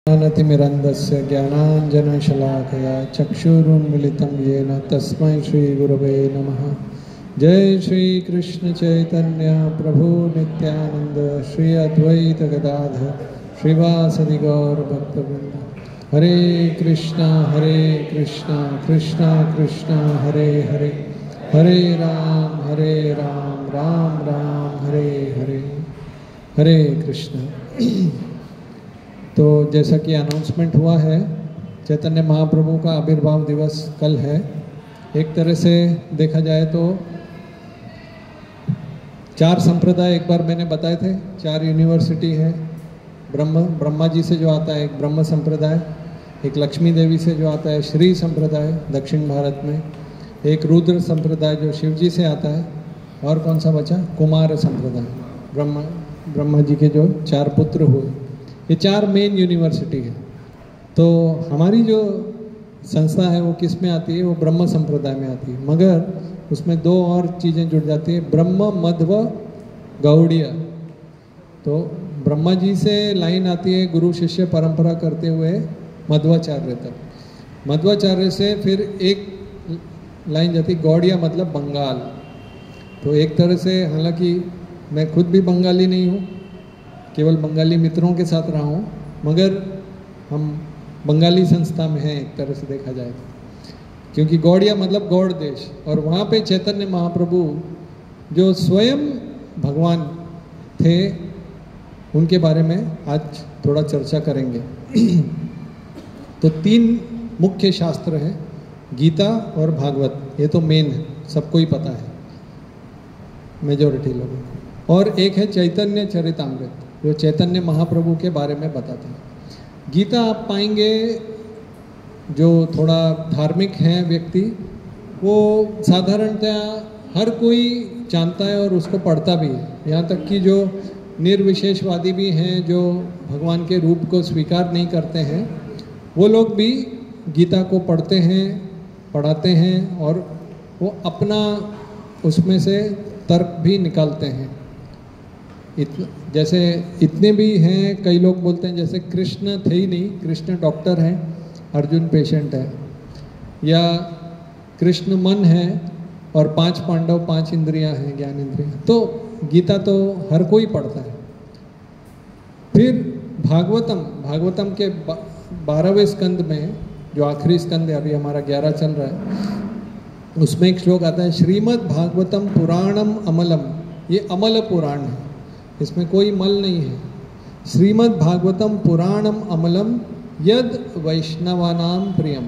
ज्ञानतिमिरन्दस्य ज्ञानाञ्जनशलाकया चक्षुरुन्मिलितं येन तस्मै श्रीगुरवे नमः। जय श्री कृष्ण चैतन्य प्रभु नित्यानंद श्री अद्वैत गदाधर श्रीवासदि गौर भक्तवृंद। हरे कृष्णा कृष्णा कृष्णा हरे हरे, हरे राम राम राम हरे हरे। हरे कृष्ण। तो जैसा कि अनाउंसमेंट हुआ है, चैतन्य महाप्रभु का आविर्भाव दिवस कल है। एक तरह से देखा जाए तो 4 संप्रदाय एक बार मैंने बताए थे, 4 यूनिवर्सिटी है। ब्रह्मा जी से जो आता है एक ब्रह्म संप्रदाय, एक लक्ष्मी देवी से जो आता है श्री संप्रदाय दक्षिण भारत में, एक रुद्र संप्रदाय जो शिव जी से आता है, और कौन सा बचा? कुमार संप्रदाय। ब्रह्मा जी के जो 4 पुत्र हुए, ये 4 मेन यूनिवर्सिटी है। तो हमारी जो संस्था है वो किस में आती है? वो ब्रह्म संप्रदाय में आती है, मगर उसमें 2 और चीज़ें जुड़ जाती है, ब्रह्म मध्व गौड़ीय। तो ब्रह्मा जी से लाइन आती है गुरु शिष्य परंपरा करते हुए मध्वाचार्य तक। मध्वाचार्य से फिर एक लाइन जाती गौड़िया, मतलब बंगाल। तो एक तरह से, हालांकि मैं खुद भी बंगाली नहीं हूँ, केवल बंगाली मित्रों के साथ रहा हूँ, मगर हम बंगाली संस्था में हैं एक तरह से देखा जाए तो, क्योंकि गौड़िया मतलब गौड़ देश। और वहाँ पे चैतन्य महाप्रभु जो स्वयं भगवान थे, उनके बारे में आज थोड़ा चर्चा करेंगे। तो 3 मुख्य शास्त्र हैं, गीता और भागवत, ये तो मेन है, सबको ही पता है मेजॉरिटी लोगों को। और एक है चैतन्य चरितामृत, जो चैतन्य महाप्रभु के बारे में बताते हैं। गीता आप पाएंगे जो थोड़ा धार्मिक हैं व्यक्ति, वो साधारणतया हर कोई जानता है और उसको पढ़ता भी है। यहाँ तक कि जो निर्विशेषवादी भी हैं, जो भगवान के रूप को स्वीकार नहीं करते हैं, वो लोग भी गीता को पढ़ते हैं, पढ़ाते हैं, और वो अपना उसमें से तर्क भी निकालते हैं। जैसे इतने भी हैं, कई लोग बोलते हैं जैसे कृष्ण थे ही नहीं, कृष्ण डॉक्टर हैं, अर्जुन पेशेंट है, या कृष्ण मन है और 5 पांडव 5 इंद्रियां हैं, ज्ञान इंद्रियां। तो गीता तो हर कोई पढ़ता है। फिर भागवतम के 12वें स्कंद में, जो आखिरी स्कंद है, अभी हमारा 11 चल रहा है, उसमें एक श्लोक आता है, श्रीमद् भागवतम पुराणम अमलम। ये अमल पुराण है, इसमें कोई मल नहीं है। श्रीमद् भागवतम पुराणम अमलम यद वैष्णवानाम प्रियम।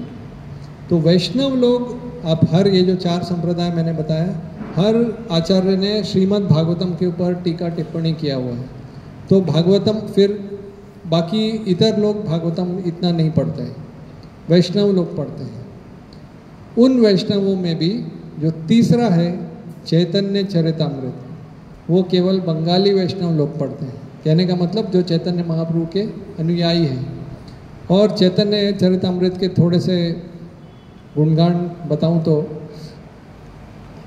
तो वैष्णव लोग, आप हर ये जो 4 संप्रदाय मैंने बताया, हर आचार्य ने श्रीमद् भागवतम के ऊपर टीका टिप्पणी किया हुआ है। तो भागवतम, फिर बाकी इतर लोग भागवतम इतना नहीं पढ़ते हैं, वैष्णव लोग पढ़ते हैं। उन वैष्णवों में भी जो तीसरा है चैतन्य चरितामृत, वो केवल बंगाली वैष्णव लोग पढ़ते हैं। कहने का मतलब जो चैतन्य महाप्रभु के अनुयायी हैं। और चैतन्य चरितामृत के थोड़े से गुणगान बताऊं तो,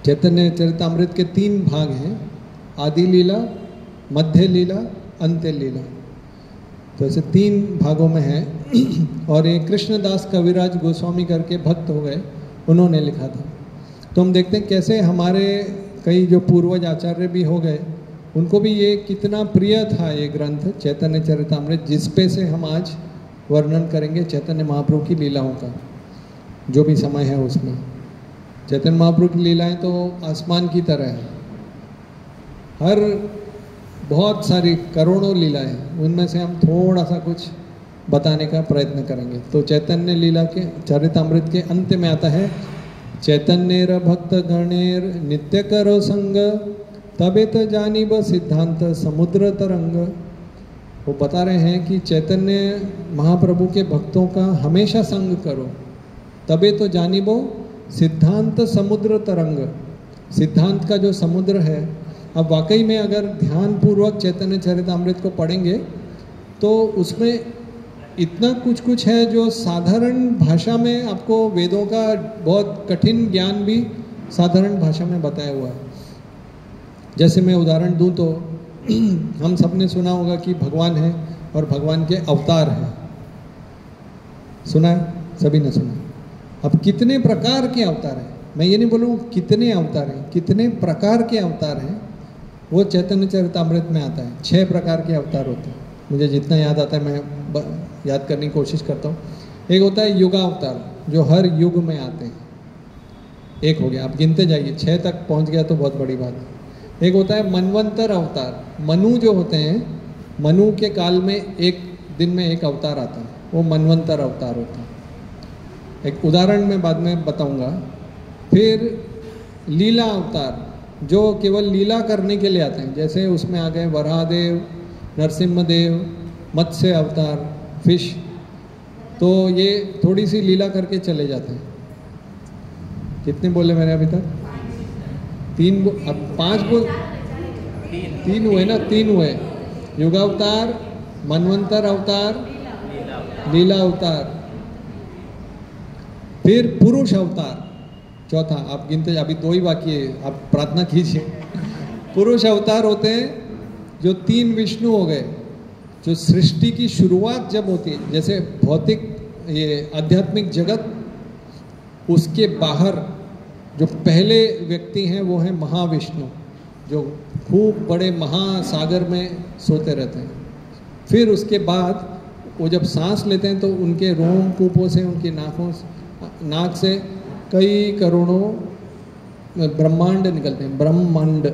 चैतन्य चरितामृत के 3 भाग हैं, आदि लीला, मध्य लीला, अंत्य लीला। तो ऐसे 3 भागों में है। और ये कृष्णदास कविराज गोस्वामी करके भक्त हो गए, उन्होंने लिखा था। तो हम देखते हैं कैसे हमारे कई जो पूर्वज आचार्य भी हो गए, उनको भी ये कितना प्रिय था ये ग्रंथ चैतन्य चरितामृत, जिस पे से हम आज वर्णन करेंगे चैतन्य महाप्रभु की लीलाओं का, जो भी समय है उसमें। चैतन्य महाप्रभु की लीलाएं तो आसमान की तरह है, हर बहुत सारी करोड़ों लीलाएं हैं, उनमें से हम थोड़ा सा कुछ बताने का प्रयत्न करेंगे। तो चैतन्य लीला के चरितामृत के अंत में आता है, चैतन्येर भक्त गणेर नित्य करो संग, तबे तो जानिब सिद्धांत समुद्र तरंग। वो बता रहे हैं कि चैतन्य महाप्रभु के भक्तों का हमेशा संग करो, तबे तो जानिबो सिद्धांत समुद्र तरंग। सिद्धांत का जो समुद्र है, अब वाकई में अगर ध्यानपूर्वक चैतन्य चरितामृत को पढ़ेंगे तो उसमें इतना कुछ है जो साधारण भाषा में आपको, वेदों का बहुत कठिन ज्ञान भी साधारण भाषा में बताया हुआ है। जैसे मैं उदाहरण दूं तो हम सब ने सुना होगा कि भगवान है और भगवान के अवतार हैं, सुना है? सभी ने सुना। अब कितने प्रकार के अवतार हैं, मैं ये नहीं बोलूँ कितने अवतार हैं, कितने प्रकार के अवतार हैं वो चैतन्य चरितामृत में आता है। 6 प्रकार के अवतार होते हैं, मुझे जितना याद आता है मैं याद करने की कोशिश करता हूँ। एक होता है युगावतार, जो हर युग में आते हैं, एक हो गया, आप गिनते जाइए, 6 तक पहुँच गया तो बहुत बड़ी बात है। एक होता है मनवंतर अवतार, मनु जो होते हैं, मनु के काल में एक दिन में एक अवतार आता है, वो मनवंतर अवतार होता है। एक उदाहरण मैं बाद में बताऊंगा। फिर लीला अवतार, जो केवल लीला करने के लिए आते हैं, जैसे उसमें आ गए वराहदेव, नरसिम्हदेव, मत्स्य अवतार, फिश, तो ये थोड़ी सी लीला करके चले जाते हैं। कितने बोले मैंने अभी तक? 3, अब 5 बोल, 3 हुए ना, 3 हुए। युगावतार, मनवंतर अवतार, लीला अवतार, फिर पुरुष अवतार चौथा। आप गिनते, अभी 2 ही बाकी है, आप प्रार्थना कीजिए। पुरुष अवतार होते हैं जो 3 विष्णु हो गए, जो सृष्टि की शुरुआत जब होती है, जैसे भौतिक ये आध्यात्मिक जगत, उसके बाहर जो पहले व्यक्ति हैं वो है महाविष्णु, जो खूब बड़े महासागर में सोते रहते हैं। फिर उसके बाद वो जब सांस लेते हैं तो उनके रोम कूपों से, उनकी नाक से कई करोड़ों ब्रह्मांड निकलते हैं, ब्रह्मांड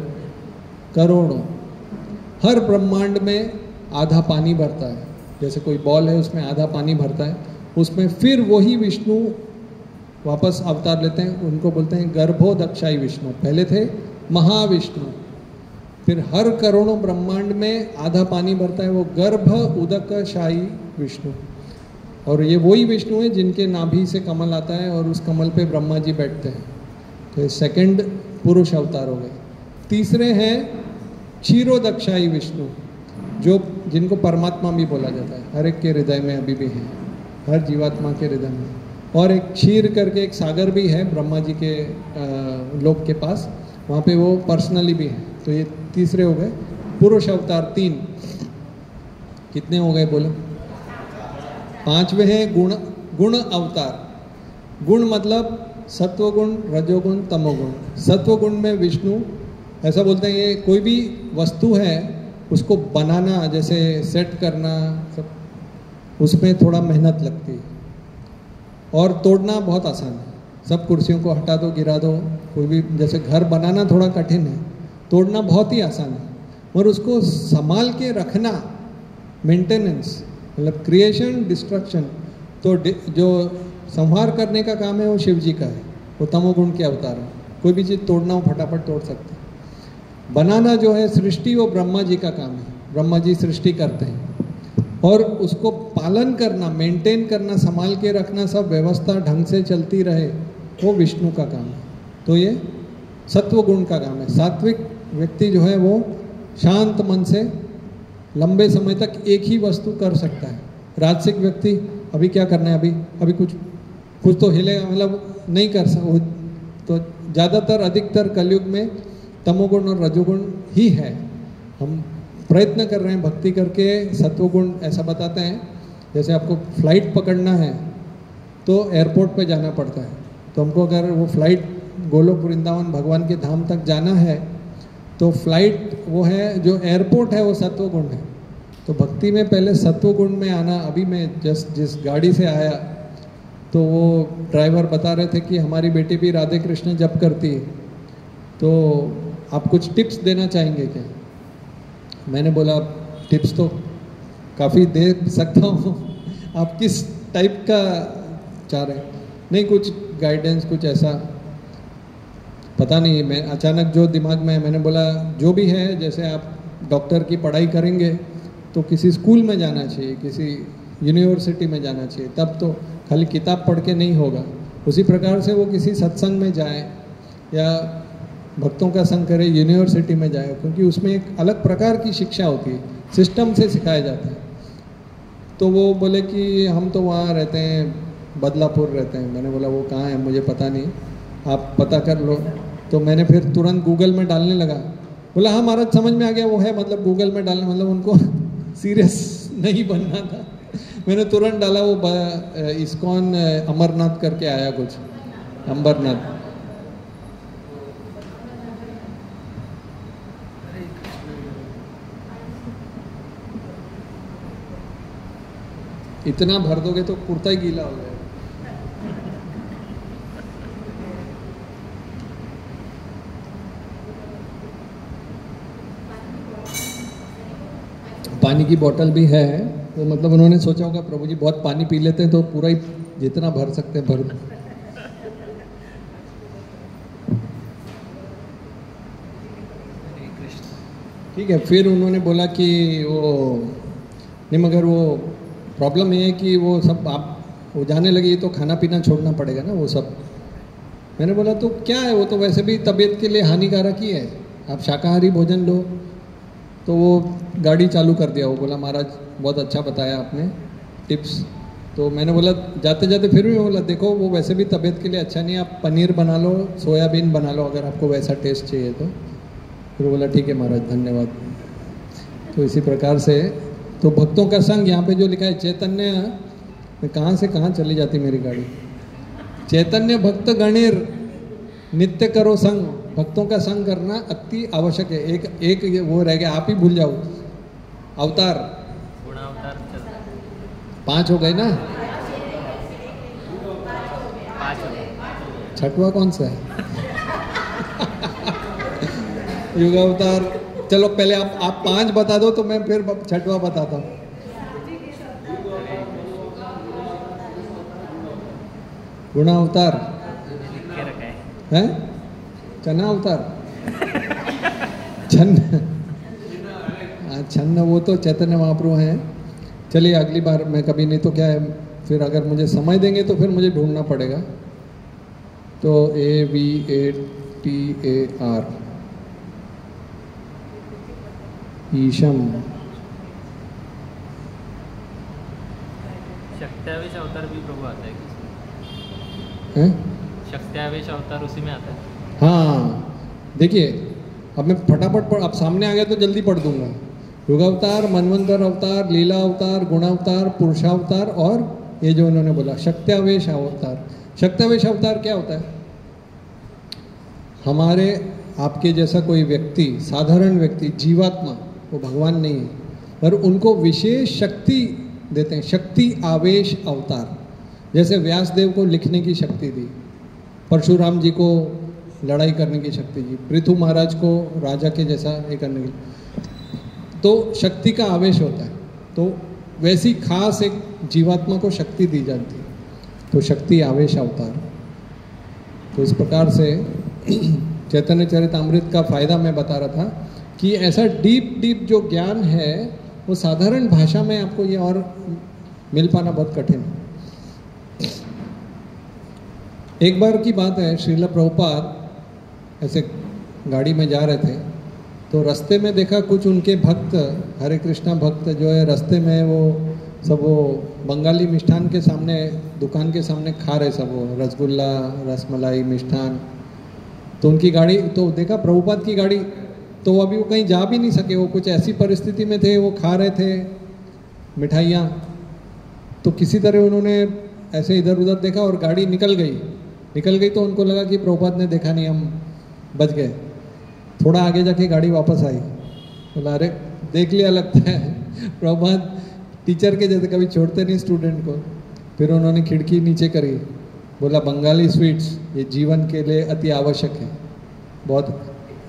करोड़ों। हर ब्रह्मांड में आधा पानी भरता है, जैसे कोई बॉल है उसमें आधा पानी भरता है, उसमें फिर वही विष्णु वापस अवतार लेते हैं, उनको बोलते हैं गर्भोदक्षाई विष्णु। पहले थे महाविष्णु, फिर हर करोड़ों ब्रह्मांड में आधा पानी भरता है, वो गर्भ उदकशाही विष्णु। और ये वही विष्णु है जिनके नाभि से कमल आता है और उस कमल पे ब्रह्मा जी बैठते हैं। तो ये सेकंड पुरुष अवतार हो गए। तीसरे हैं क्षीरोदक्षाई विष्णु, जो जिनको परमात्मा भी बोला जाता है, हर एक के हृदय में अभी भी है, हर जीवात्मा के हृदय में। और एक क्षीर करके एक सागर भी है ब्रह्मा जी के लोक के पास, वहाँ पे वो पर्सनली भी है। तो ये तीसरे हो गए पुरुष अवतार 3। कितने हो गए बोलो? 5वें हैं गुण अवतार। गुण मतलब सत्वगुण, रजोगुण, तमोगुण। सत्वगुण में विष्णु, ऐसा बोलते हैं ये कोई भी वस्तु है उसको बनाना, जैसे सेट करना, सब उसमें थोड़ा मेहनत लगती है, और तोड़ना बहुत आसान है। सब कुर्सियों को हटा दो, गिरा दो, कोई भी, जैसे घर बनाना थोड़ा कठिन है, तोड़ना बहुत ही आसान है, और उसको संभाल के रखना, मेंटेनेंस, मतलब क्रिएशन डिस्ट्रक्शन, तो जो संहार करने का काम है वो शिव जी का है, वो तमोगुण के अवतार है। कोई भी चीज़ तोड़ना हो फटाफट तोड़ सकते हैं। बनाना जो है सृष्टि, वो ब्रह्मा जी का काम है, ब्रह्मा जी सृष्टि करते हैं, और उसको पालन करना, मेंटेन करना, संभाल के रखना, सब व्यवस्था ढंग से चलती रहे, वो विष्णु का काम है। तो ये सत्व गुण का काम है। सात्विक व्यक्ति जो है वो शांत मन से लंबे समय तक एक ही वस्तु कर सकता है। राजसिक व्यक्ति अभी क्या करना है, अभी कुछ तो हिलेगा, मतलब नहीं कर सकता। तो ज़्यादातर अधिकतर कलयुग में तमोगुण और रजोगुण ही है। हम प्रयत्न कर रहे हैं भक्ति करके सत्वगुण, ऐसा बताते हैं जैसे आपको फ्लाइट पकड़ना है तो एयरपोर्ट पे जाना पड़ता है, तो हमको अगर वो फ्लाइट गोलोक वृंदावन भगवान के धाम तक जाना है तो फ्लाइट वो है, जो एयरपोर्ट है वो सत्वगुण है। तो भक्ति में पहले सत्वगुण में आना। अभी मैं जिस गाड़ी से आया तो वो ड्राइवर बता रहे थे कि हमारी बेटी भी राधे कृष्ण जप करती है, तो आप कुछ टिप्स देना चाहेंगे क्या? मैंने बोला टिप्स तो काफ़ी दे सकता हूँ, आप किस टाइप का चाह रहे हैं? नहीं, कुछ गाइडेंस, कुछ ऐसा पता नहीं, मैं अचानक जो दिमाग में है, मैंने बोला जो भी है, जैसे आप डॉक्टर की पढ़ाई करेंगे तो किसी स्कूल में जाना चाहिए, किसी यूनिवर्सिटी में जाना चाहिए, तब तो खाली किताब पढ़ के नहीं होगा। उसी प्रकार से वो किसी सत्संग में जाए या भक्तों का संग करे, यूनिवर्सिटी में जाए, क्योंकि उसमें एक अलग प्रकार की शिक्षा होती है, सिस्टम से सिखाया जाता है। तो वो बोले कि हम तो वहाँ रहते हैं, बदलापुर रहते हैं। मैंने बोला वो कहाँ है, मुझे पता नहीं, आप पता कर लो। तो मैंने फिर तुरंत गूगल में डालने लगा। बोला हाँ महाराज समझ में आ गया, वो है, मतलब गूगल में डालने, मतलब उनको सीरियस नहीं बनना था, मैंने तुरंत डाला वो इस्कॉन अमरनाथ करके आया कुछ, अमरनाथ। इतना भर दोगे तो कुर्ता ही गीला हो जाएगा। पानी की बोतल भी है, तो मतलब उन्होंने सोचा होगा प्रभु जी बहुत पानी पी लेते हैं तो पूरा ही जितना भर सकते हैं भर। ठीक है, फिर उन्होंने बोला कि वो नहीं, मगर वो प्रॉब्लम ये है कि वो सब आप वो जाने लगी तो खाना पीना छोड़ना पड़ेगा ना वो सब। मैंने बोला तो क्या है, वो तो वैसे भी तबीयत के लिए हानिकारक ही है, आप शाकाहारी भोजन लो। तो वो गाड़ी चालू कर दिया, वो बोला महाराज बहुत अच्छा बताया आपने टिप्स। तो मैंने बोला जाते जाते फिर भी बोला देखो वो वैसे भी तबीयत के लिए अच्छा नहीं है, आप पनीर बना लो, सोयाबीन बना लो अगर आपको वैसा टेस्ट चाहिए तो। फिर बोला ठीक है महाराज धन्यवाद। तो इसी प्रकार से तो भक्तों का संग यहाँ पे जो लिखा है चैतन्य, कहाँ से कहाँ चली जाती मेरी गाड़ी। चैतन्य भक्त गणेर नित्य करो संग, भक्तों का संग करना अति आवश्यक है। एक वो रह गया, आप ही भूल जाओ, अवतार 5 हो गए ना, 6वां कौन सा है? युग अवतार। चलो पहले आप 5 बता दो तो मैं फिर 6वां बताता हूँ। गुणा अवतार है, चना अवतार, छन्न, छन्न वो तो चैतन्य महाप्रभु हैं। चलिए अगली बार मैं कभी, नहीं तो क्या है फिर अगर मुझे समय देंगे तो फिर मुझे ढूंढना पड़ेगा। तो AVATAR ईशम, शक्त्यावेश अवतार भी प्रभु आता है, शक्त्यावेश अवतार उसी में आता है। हाँ देखिए अब मैं फटाफट पढ़, अब सामने आ गया तो जल्दी पढ़ दूंगा। युगावतार, मनवंतर अवतार, लीला अवतार, गुणावतार, पुरुषावतार और ये जो उन्होंने बोला शक्त्यावेश अवतार। शक्त्यावेश अवतार क्या होता है? हमारे आपके जैसा कोई व्यक्ति, साधारण व्यक्ति, जीवात्मा, वो भगवान नहीं है, पर उनको विशेष शक्ति देते हैं। शक्ति आवेश अवतार, जैसे व्यासदेव को लिखने की शक्ति दी, परशुराम जी को लड़ाई करने की शक्ति दी, पृथु महाराज को राजा के जैसा ये करने की, तो शक्ति का आवेश होता है। तो वैसी खास एक जीवात्मा को शक्ति दी जाती है, तो शक्ति आवेश अवतार। तो इस प्रकार से चैतन्य चरितामृत का फायदा मैं बता रहा था कि ऐसा डीप जो ज्ञान है वो साधारण भाषा में आपको ये और मिल पाना बहुत कठिन है। एक बार की बात है, श्रील प्रभुपाद ऐसे गाड़ी में जा रहे थे, तो रास्ते में देखा कुछ उनके भक्त, हरे कृष्णा भक्त जो है रास्ते में वो सब वो बंगाली मिष्ठान के सामने, दुकान के सामने खा रहे सब, वो रसगुल्ला, रसमलाई, मिष्ठान। तो उनकी गाड़ी, तो देखा प्रभुपाद की गाड़ी, तो अभी वो कहीं जा भी नहीं सके, वो कुछ ऐसी परिस्थिति में थे, वो खा रहे थे मिठाइयाँ। तो किसी तरह उन्होंने ऐसे इधर उधर देखा और गाड़ी निकल गई तो उनको लगा कि प्रभुपाद ने देखा नहीं, हम बच गए। थोड़ा आगे जाके गाड़ी वापस आई, बोला अरे देख लिया लगता है। प्रभुपाद टीचर के जैसे कभी छोड़ते नहीं स्टूडेंट को। फिर उन्होंने खिड़की नीचे करी, बोला बंगाली स्वीट्स ये जीवन के लिए अति आवश्यक है, बहुत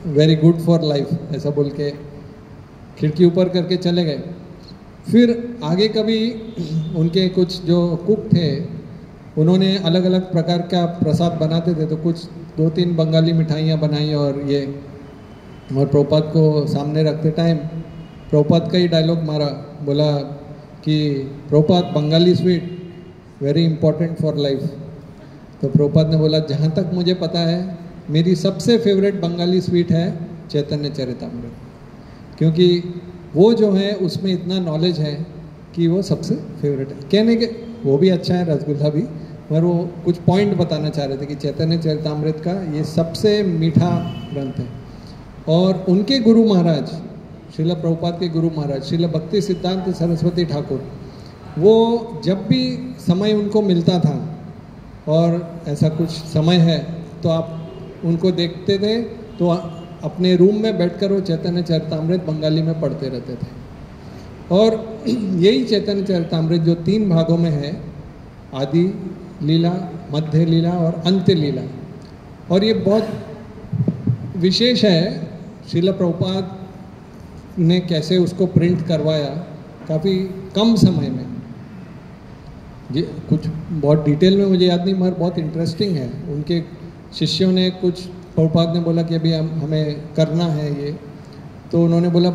वेरी गुड फॉर लाइफ, ऐसा बोल के खिड़की ऊपर करके चले गए। फिर आगे कभी उनके कुछ जो कुक थे उन्होंने अलग अलग प्रकार का प्रसाद बनाते थे, तो कुछ 2-3 बंगाली मिठाइयाँ बनाई और ये, और प्रभुपाद को सामने रखते टाइम प्रभुपाद का ही डायलॉग मारा, बोला कि Prabhupada Bengali sweet very important for life. तो प्रभुपाद ने बोला जहाँ तक मुझे पता है मेरी सबसे फेवरेट बंगाली स्वीट है चैतन्य चरितामृत, क्योंकि वो जो है उसमें इतना नॉलेज है कि वो सबसे फेवरेट है। कहने के वो भी अच्छा है रसगुल्ला भी, पर वो कुछ पॉइंट बताना चाह रहे थे कि चैतन्य चरितामृत का ये सबसे मीठा ग्रंथ है। और उनके गुरु महाराज, श्रील प्रभुपाद के गुरु महाराज श्रील भक्ति सिद्धांत सरस्वती ठाकुर, वो जब भी समय उनको मिलता था और ऐसा कुछ समय है तो आप उनको देखते थे तो अपने रूम में बैठकर वो चैतन्य चरितामृत बंगाली में पढ़ते रहते थे। और यही चैतन्य चरितामृत जो 3 भागों में है, आदि लीला, मध्य लीला और अंत्य लीला, और ये बहुत विशेष है। श्रील प्रभुपाद ने कैसे उसको प्रिंट करवाया काफ़ी कम समय में, ये कुछ बहुत डिटेल में मुझे याद नहीं मगर बहुत इंटरेस्टिंग है। उनके शिष्यों ने कुछ, प्रभुपाद ने बोला कि अभी हमें करना है ये, तो उन्होंने बोला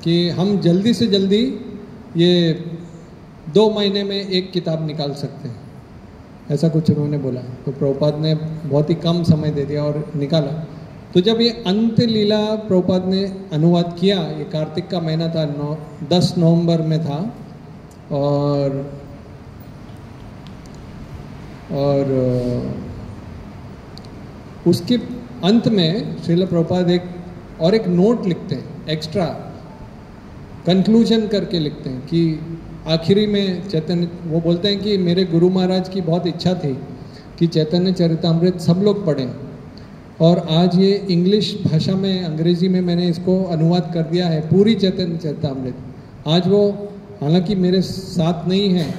कि हम जल्दी से जल्दी ये 2 महीने में एक किताब निकाल सकते हैं, ऐसा कुछ उन्होंने बोला। तो प्रभुपाद ने बहुत ही कम समय दे दिया और निकाला। तो जब ये अंत्य लीला प्रभुपाद ने अनुवाद किया, ये कार्तिक का महीना था, 10 नवंबर में था, और उसके अंत में श्रील प्रभुपाद एक नोट लिखते हैं, एक्स्ट्रा कंक्लूजन करके लिखते हैं कि आखिरी में चैतन्य, वो बोलते हैं कि मेरे गुरु महाराज की बहुत इच्छा थी कि चैतन्य चरितामृत सब लोग पढ़ें, और आज ये इंग्लिश भाषा में, अंग्रेजी में मैंने इसको अनुवाद कर दिया है, पूरी चैतन्य चरितामृत। आज वो हालांकि मेरे साथ नहीं है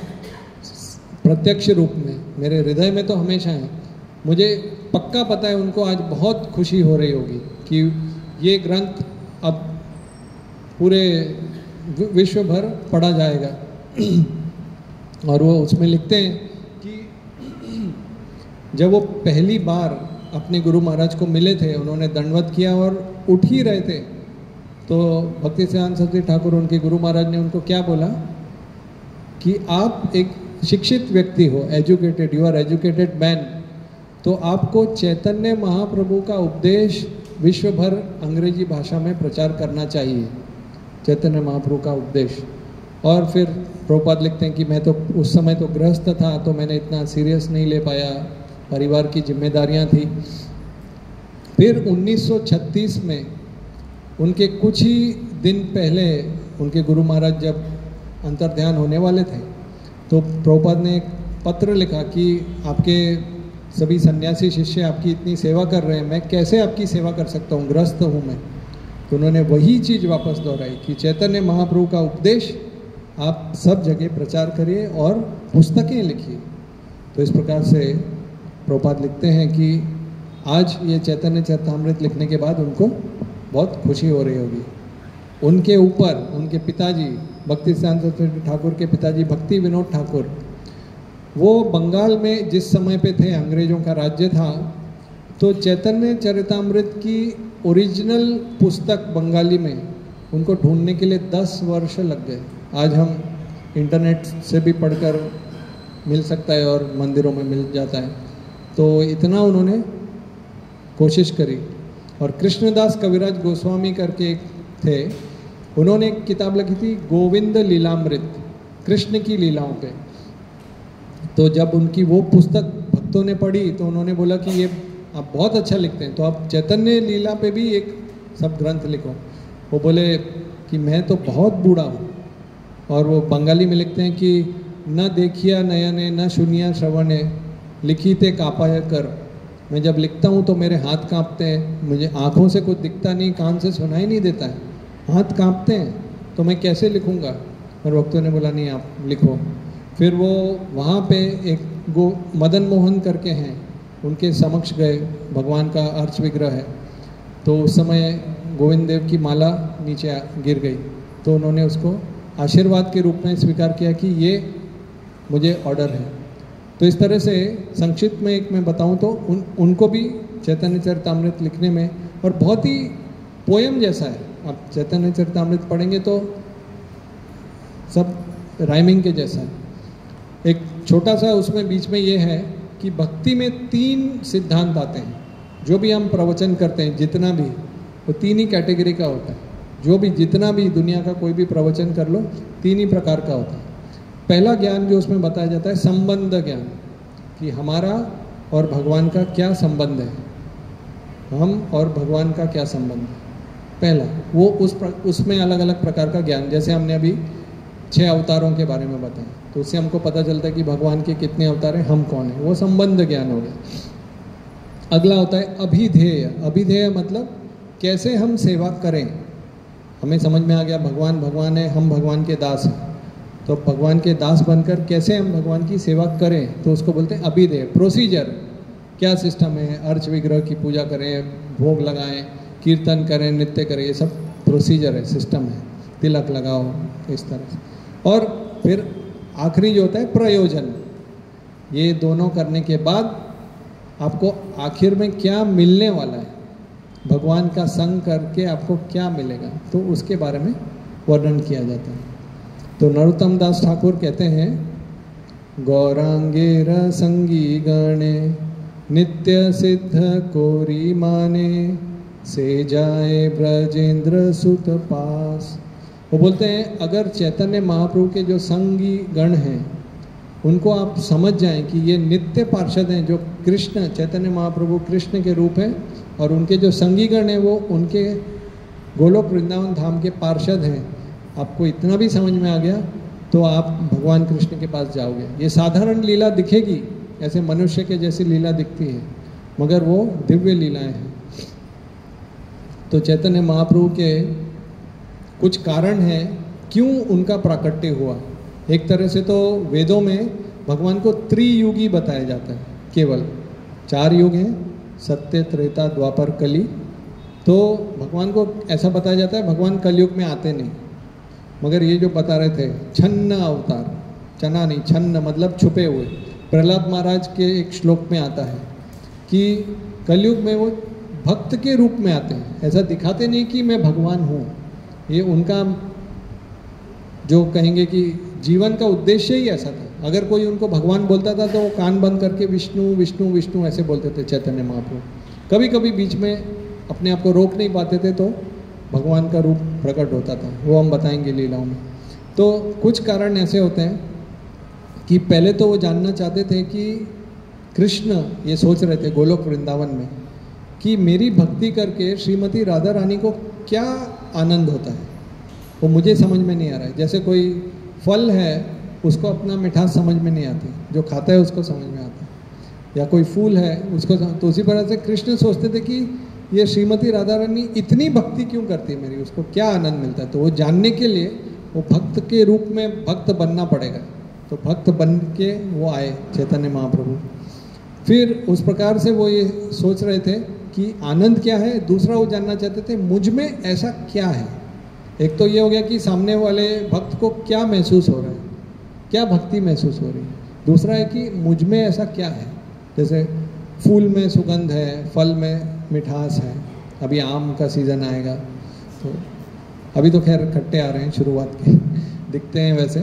प्रत्यक्ष रूप में, मेरे हृदय में तो हमेशा है, मुझे पक्का पता है उनको आज बहुत खुशी हो रही होगी कि ये ग्रंथ अब पूरे विश्व भर पढ़ा जाएगा। और वो उसमें लिखते हैं कि जब वो पहली बार अपने गुरु महाराज को मिले थे, उन्होंने दंडवत किया और उठ ही रहे थे, तो भक्ति सिद्धांत सरस्वती ठाकुर उनके गुरु महाराज ने उनको क्या बोला कि आप एक शिक्षित व्यक्ति हो, educated, you are educated man, तो आपको चैतन्य महाप्रभु का उपदेश विश्व भर अंग्रेजी भाषा में प्रचार करना चाहिए, चैतन्य महाप्रभु का उपदेश। और फिर प्रभुपाद लिखते हैं कि मैं तो उस समय तो गृहस्थ था, तो मैंने इतना सीरियस नहीं ले पाया, परिवार की जिम्मेदारियां थी। फिर 1936 में उनके कुछ ही दिन पहले उनके गुरु महाराज जब अंतर्ध्यान होने वाले थे, तो प्रभुपाद ने एक पत्र लिखा कि आपके सभी सन्यासी शिष्य आपकी इतनी सेवा कर रहे हैं, मैं कैसे आपकी सेवा कर सकता हूँ, ग्रस्त हूँ मैं। तो उन्होंने वही चीज़ वापस दोहराई कि चैतन्य महाप्रभु का उपदेश आप सब जगह प्रचार करिए और पुस्तकें लिखिए। तो इस प्रकार से प्रभुपाद लिखते हैं कि आज ये चैतन्य चरितामृत लिखने के बाद उनको बहुत खुशी हो रही होगी। उनके ऊपर उनके पिताजी, भक्ति सिद्धांत सरस्वती ठाकुर के पिताजी भक्ति विनोद ठाकुर, वो बंगाल में जिस समय पे थे, अंग्रेजों का राज्य था, तो चैतन्य चरितामृत की ओरिजिनल पुस्तक बंगाली में उनको ढूंढने के लिए 10 वर्ष लग गए। आज हम इंटरनेट से भी पढ़कर मिल सकता है और मंदिरों में मिल जाता है, तो इतना उन्होंने कोशिश करी। और कृष्णदास कविराज गोस्वामी करके एक थे, उन्होंने एक किताब लिखी थी गोविंद लीलामृत, कृष्ण की लीलाओं पे। तो जब उनकी वो पुस्तक भक्तों ने पढ़ी तो उन्होंने बोला कि ये आप बहुत अच्छा लिखते हैं, तो आप चैतन्य लीला पे भी एक सब ग्रंथ लिखो। वो बोले कि मैं तो बहुत बूढ़ा हूँ, और वो बंगाली में लिखते हैं कि न देखिया नयने न सुनिया श्रवणे लिखिते कापाय कर। मैं जब लिखता हूँ तो मेरे हाथ कांपते हैं, मुझे आँखों से कुछ दिखता नहीं, कान से सुनाई नहीं देता है, हाथ कांपते हैं, तो मैं कैसे लिखूँगा। और भक्तों ने बोला नहीं आप लिखो। फिर वो वहाँ पे एक मदन मोहन करके हैं, उनके समक्ष गए, भगवान का अर्च विग्रह है, तो उस समय गोविंद देव की माला नीचे गिर गई, तो उन्होंने उसको आशीर्वाद के रूप में स्वीकार किया कि ये मुझे ऑर्डर है। तो इस तरह से संक्षिप्त में एक मैं बताऊं तो उनको भी चैतन्य चरितामृत लिखने में, और बहुत ही पोयम जैसा है, आप चैतन्य चरितामृत पढ़ेंगे तो सब राइमिंग के जैसा है। एक छोटा सा उसमें बीच में ये है कि भक्ति में 3 सिद्धांत आते हैं। जो भी हम प्रवचन करते हैं, जितना भी, वो 3 ही कैटेगरी का होता है। जो भी जितना भी दुनिया का कोई भी प्रवचन कर लो, 3 ही प्रकार का होता है। पहला ज्ञान जो उसमें बताया जाता है संबंध ज्ञान, कि हमारा और भगवान का क्या संबंध है, हम और भगवान का क्या संबंध है। पहला वो उसमें अलग अलग प्रकार का ज्ञान, जैसे हमने अभी 6 अवतारों के बारे में बताएं, तो उससे हमको पता चलता है कि भगवान के कितने अवतार हैं, हम कौन है, वो संबंध ज्ञान हो गया। अगला होता है अभिधेय। अभिधेय मतलब कैसे हम सेवा करें। हमें समझ में आ गया भगवान भगवान है, हम भगवान के दास हैं, तो भगवान के दास बनकर कैसे हम भगवान की सेवा करें, तो उसको बोलते हैं अभिधेय। प्रोसीजर क्या सिस्टम है, अर्च विग्रह की पूजा करें, भोग लगाएं, कीर्तन करें, नृत्य करें, ये सब प्रोसीजर है, सिस्टम है, तिलक लगाओ, इस तरह से। और फिर आखिरी जो होता है प्रयोजन। ये दोनों करने के बाद आपको आखिर में क्या मिलने वाला है, भगवान का संग करके आपको क्या मिलेगा, तो उसके बारे में वर्णन किया जाता है। तो नरोत्तम दास ठाकुर कहते हैं, गौरांगे रसंगी गणे नित्य सिद्ध कोरी माने से जाए ब्रजेंद्र सुत पास। वो बोलते हैं अगर चैतन्य महाप्रभु के जो संगी गण हैं उनको आप समझ जाएं कि ये नित्य पार्षद हैं, जो कृष्ण चैतन्य महाप्रभु कृष्ण के रूप हैं, और उनके जो संगी गण हैं वो उनके गोलोक वृंदावन धाम के पार्षद हैं, आपको इतना भी समझ में आ गया तो आप भगवान कृष्ण के पास जाओगे। ये साधारण लीला दिखेगी, ऐसे मनुष्य के जैसी लीला दिखती है, मगर वो दिव्य लीलाएं हैं। तो चैतन्य महाप्रभु के कुछ कारण हैं क्यों उनका प्राकट्य हुआ। एक तरह से तो वेदों में भगवान को त्रियुगी बताया जाता है, केवल 4 युग हैं, सत्य त्रेता द्वापर कली। तो भगवान को ऐसा बताया जाता है भगवान कलयुग में आते नहीं, मगर ये जो बता रहे थे छन्न अवतार, चना नहीं, छन्न मतलब छुपे हुए। प्रहलाद महाराज के एक श्लोक में आता है कि कलयुग में वो भक्त के रूप में आते हैं, ऐसा दिखाते नहीं कि मैं भगवान हूँ। ये उनका जो कहेंगे कि जीवन का उद्देश्य ही ऐसा था। अगर कोई उनको भगवान बोलता था तो वो कान बंद करके विष्णु विष्णु विष्णु ऐसे बोलते थे चैतन्य महाप्रभु। कभी कभी बीच में अपने आप को रोक नहीं पाते थे तो भगवान का रूप प्रकट होता था, वो हम बताएंगे लीलाओं में। तो कुछ कारण ऐसे होते हैं कि पहले तो वो जानना चाहते थे कि कृष्ण ये सोच रहे थे गोलोक वृंदावन में कि मेरी भक्ति करके श्रीमती राधा रानी को क्या आनंद होता है, वो मुझे समझ में नहीं आ रहा है। जैसे कोई फल है उसको अपना मिठास समझ में नहीं आती, जो खाता है उसको समझ में आता है, या कोई फूल है उसको तो उसी तरह से कृष्ण सोचते थे कि ये श्रीमती राधा रानी इतनी भक्ति क्यों करती है मेरी, उसको क्या आनंद मिलता है। तो वो जानने के लिए वो भक्त के रूप में भक्त बनना पड़ेगा, तो भक्त बन के वो आए चैतन्य महाप्रभु। फिर उस प्रकार से वो ये सोच रहे थे कि आनंद क्या है। दूसरा वो जानना चाहते थे मुझ में ऐसा क्या है। एक तो ये हो गया कि सामने वाले भक्त को क्या महसूस हो रहा है, क्या भक्ति महसूस हो रही है। दूसरा है कि मुझ में ऐसा क्या है, जैसे फूल में सुगंध है, फल में मिठास है, अभी आम का सीज़न आएगा, तो अभी तो खैर खट्टे आ रहे हैं शुरुआत के दिखते हैं वैसे।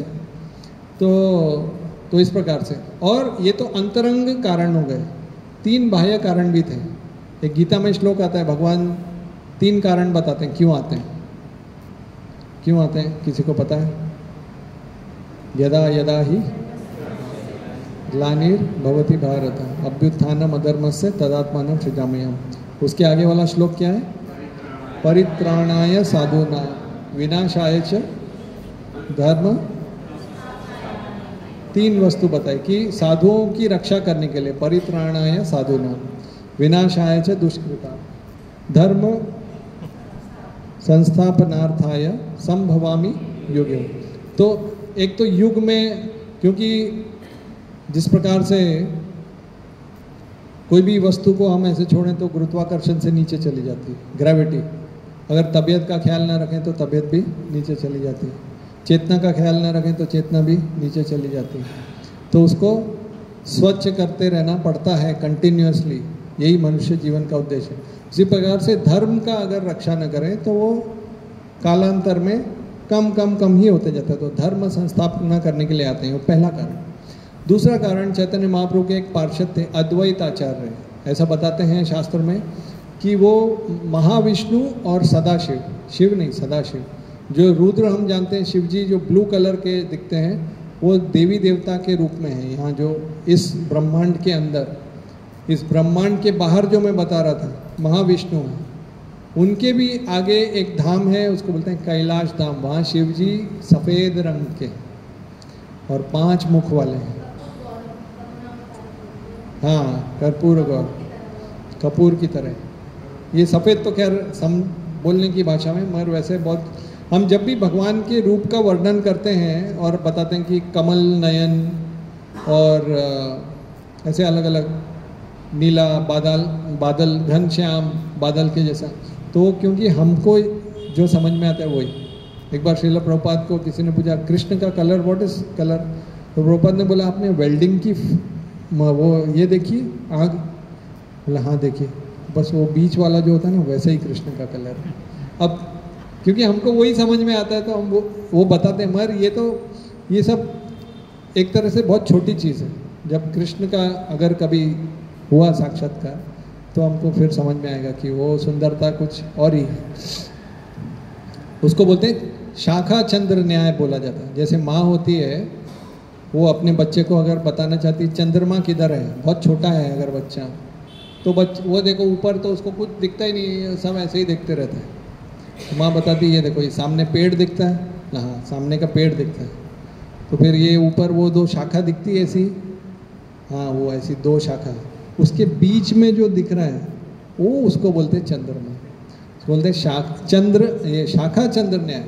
तो इस प्रकार से। और ये तो अंतरंग कारण हो गए, 3 बाह्य कारण भी थे। एक गीता में श्लोक आता है, भगवान 3 कारण बताते हैं क्यों आते हैं। क्यों आते हैं किसी को पता है? यदा यदा ही ग्लानिर्भवति भारत अभ्युत्थानम अधर्मस्य तदात्मानं सृजाम्यहम्। उसके आगे वाला श्लोक क्या है? परित्राणाय साधूनां विनाशाय च धर्म। 3 वस्तु बताई कि साधुओं की रक्षा करने के लिए परित्राणाय साधूनां विनाशाय च दुष्कृता धर्म संस्थापनार्थाय संभवामि युगे। तो एक तो युग में, क्योंकि जिस प्रकार से कोई भी वस्तु को हम ऐसे छोड़ें तो गुरुत्वाकर्षण से नीचे चली जाती है, ग्रेविटी। अगर तबीयत का ख्याल ना रखें तो तबीयत भी नीचे चली जाती है, चेतना का ख्याल ना रखें तो चेतना भी नीचे चली जाती है। तो उसको स्वच्छ करते रहना पड़ता है कंटिन्यूअसली, यही मनुष्य जीवन का उद्देश्य है। इसी प्रकार से धर्म का अगर रक्षा न करें तो वो कालांतर में कम ही होते जाता है। तो धर्म संस्थापना करने के लिए आते हैं, वो पहला कारण। दूसरा कारण, चैतन्य महाप्रभु के एक पार्षद थे अद्वैत आचार्य, ऐसा बताते हैं शास्त्र में कि वो महाविष्णु और सदाशिव, शिव नहीं सदाशिव, जो रुद्र हम जानते हैं शिव जी जो ब्लू कलर के दिखते हैं, वो देवी देवता के रूप में है यहाँ जो इस ब्रह्मांड के अंदर। इस ब्रह्मांड के बाहर जो मैं बता रहा था महाविष्णु है, उनके भी आगे एक धाम है, उसको बोलते हैं कैलाश धाम। वहाँ शिव जी सफ़ेद रंग के और 5 मुख वाले हैं। हाँ, कर्पूर गौर, कपूर की तरह। ये सफ़ेद तो खैर बोलने की भाषा में, मगर वैसे बहुत, हम जब भी भगवान के रूप का वर्णन करते हैं और बताते हैं कि कमल नयन और ऐसे अलग अलग, नीला बादल घनश्याम बादल के जैसा, तो क्योंकि हमको जो समझ में आता है वही। एक बार श्रील प्रभुपाद को किसी ने पूछा कृष्ण का कलर व्हाट इज कलर, तो प्रभुपाद ने बोला आपने वेल्डिंग की वो ये देखी आग, बोला हाँ देखिए, बस वो बीच वाला जो होता है ना वैसे ही कृष्ण का कलर है। अब क्योंकि हमको वही समझ में आता है तो हम वो बताते हैं, मगर ये सब एक तरह से बहुत छोटी चीज़ है। जब कृष्ण का अगर कभी हुआ साक्षात्कार तो हमको फिर समझ में आएगा कि वो सुंदरता कुछ और ही है। उसको बोलते हैं शाखा चंद्र न्याय बोला जाता है। जैसे माँ होती है, वो अपने बच्चे को अगर बताना चाहती है चंद्रमा किधर है, बहुत छोटा है अगर बच्चा, तो वो देखो ऊपर, तो उसको कुछ दिखता ही नहीं, सब ऐसे ही देखते रहते हैं। तो माँ बताती है ये देखो ये सामने पेड़ दिखता है, हाँ सामने का पेड़ दिखता है, तो फिर ये ऊपर वो 2 शाखा दिखती है ऐसी, हाँ वो ऐसी 2 शाखा, उसके बीच में जो दिख रहा है वो उसको बोलते हैं चंद्रमा। बोलते हैं ये शाखा चंद्र न्याय।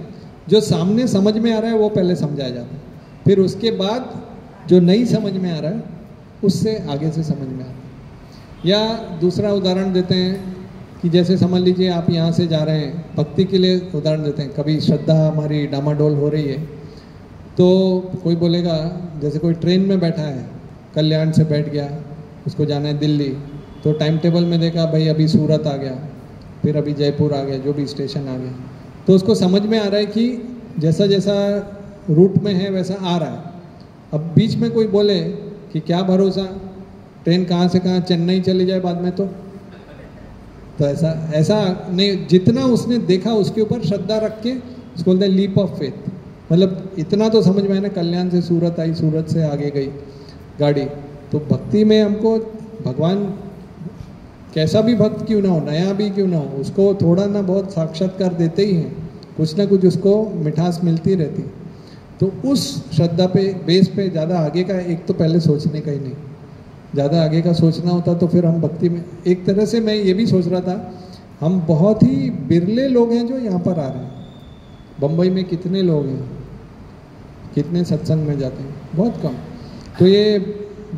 जो सामने समझ में आ रहा है वो पहले समझाया जाता है, फिर उसके बाद जो नहीं समझ में आ रहा है उससे आगे से समझ में आ रहा है। या दूसरा उदाहरण देते हैं कि जैसे समझ लीजिए आप यहाँ से जा रहे हैं, भक्ति के लिए उदाहरण देते हैं, कभी श्रद्धा हमारी डामाडोल हो रही है तो कोई बोलेगा, जैसे कोई ट्रेन में बैठा है, कल्याण से बैठ गया, उसको जाना है दिल्ली, तो टाइम टेबल में देखा भाई अभी सूरत आ गया, फिर अभी जयपुर आ गया, जो भी स्टेशन आ गया, तो उसको समझ में आ रहा है कि जैसा जैसा रूट में है वैसा आ रहा है। अब बीच में कोई बोले कि क्या भरोसा, ट्रेन कहाँ से कहाँ चेन्नई चली जाए बाद में, तो ऐसा नहीं, जितना उसने देखा उसके ऊपर श्रद्धा रख के उसको बोलते हैं लीप ऑफ फेथ। मतलब इतना तो समझ में आया ना, कल्याण से सूरत आई, सूरत से आगे गई गाड़ी। तो भक्ति में हमको भगवान कैसा भी भक्त क्यों ना हो, नया भी क्यों ना हो, उसको थोड़ा ना बहुत साक्षात्कार देते ही हैं, कुछ ना कुछ उसको मिठास मिलती रहती। तो उस श्रद्धा पे बेस पे ज़्यादा आगे का एक तो पहले सोचने का ही नहीं, ज़्यादा आगे का सोचना होता तो फिर हम भक्ति में, एक तरह से मैं ये भी सोच रहा था, हम बहुत ही बिरले लोग हैं जो यहाँ पर आ रहे हैं। बम्बई में कितने लोग हैं, कितने सत्संग में जाते हैं, बहुत कम। तो ये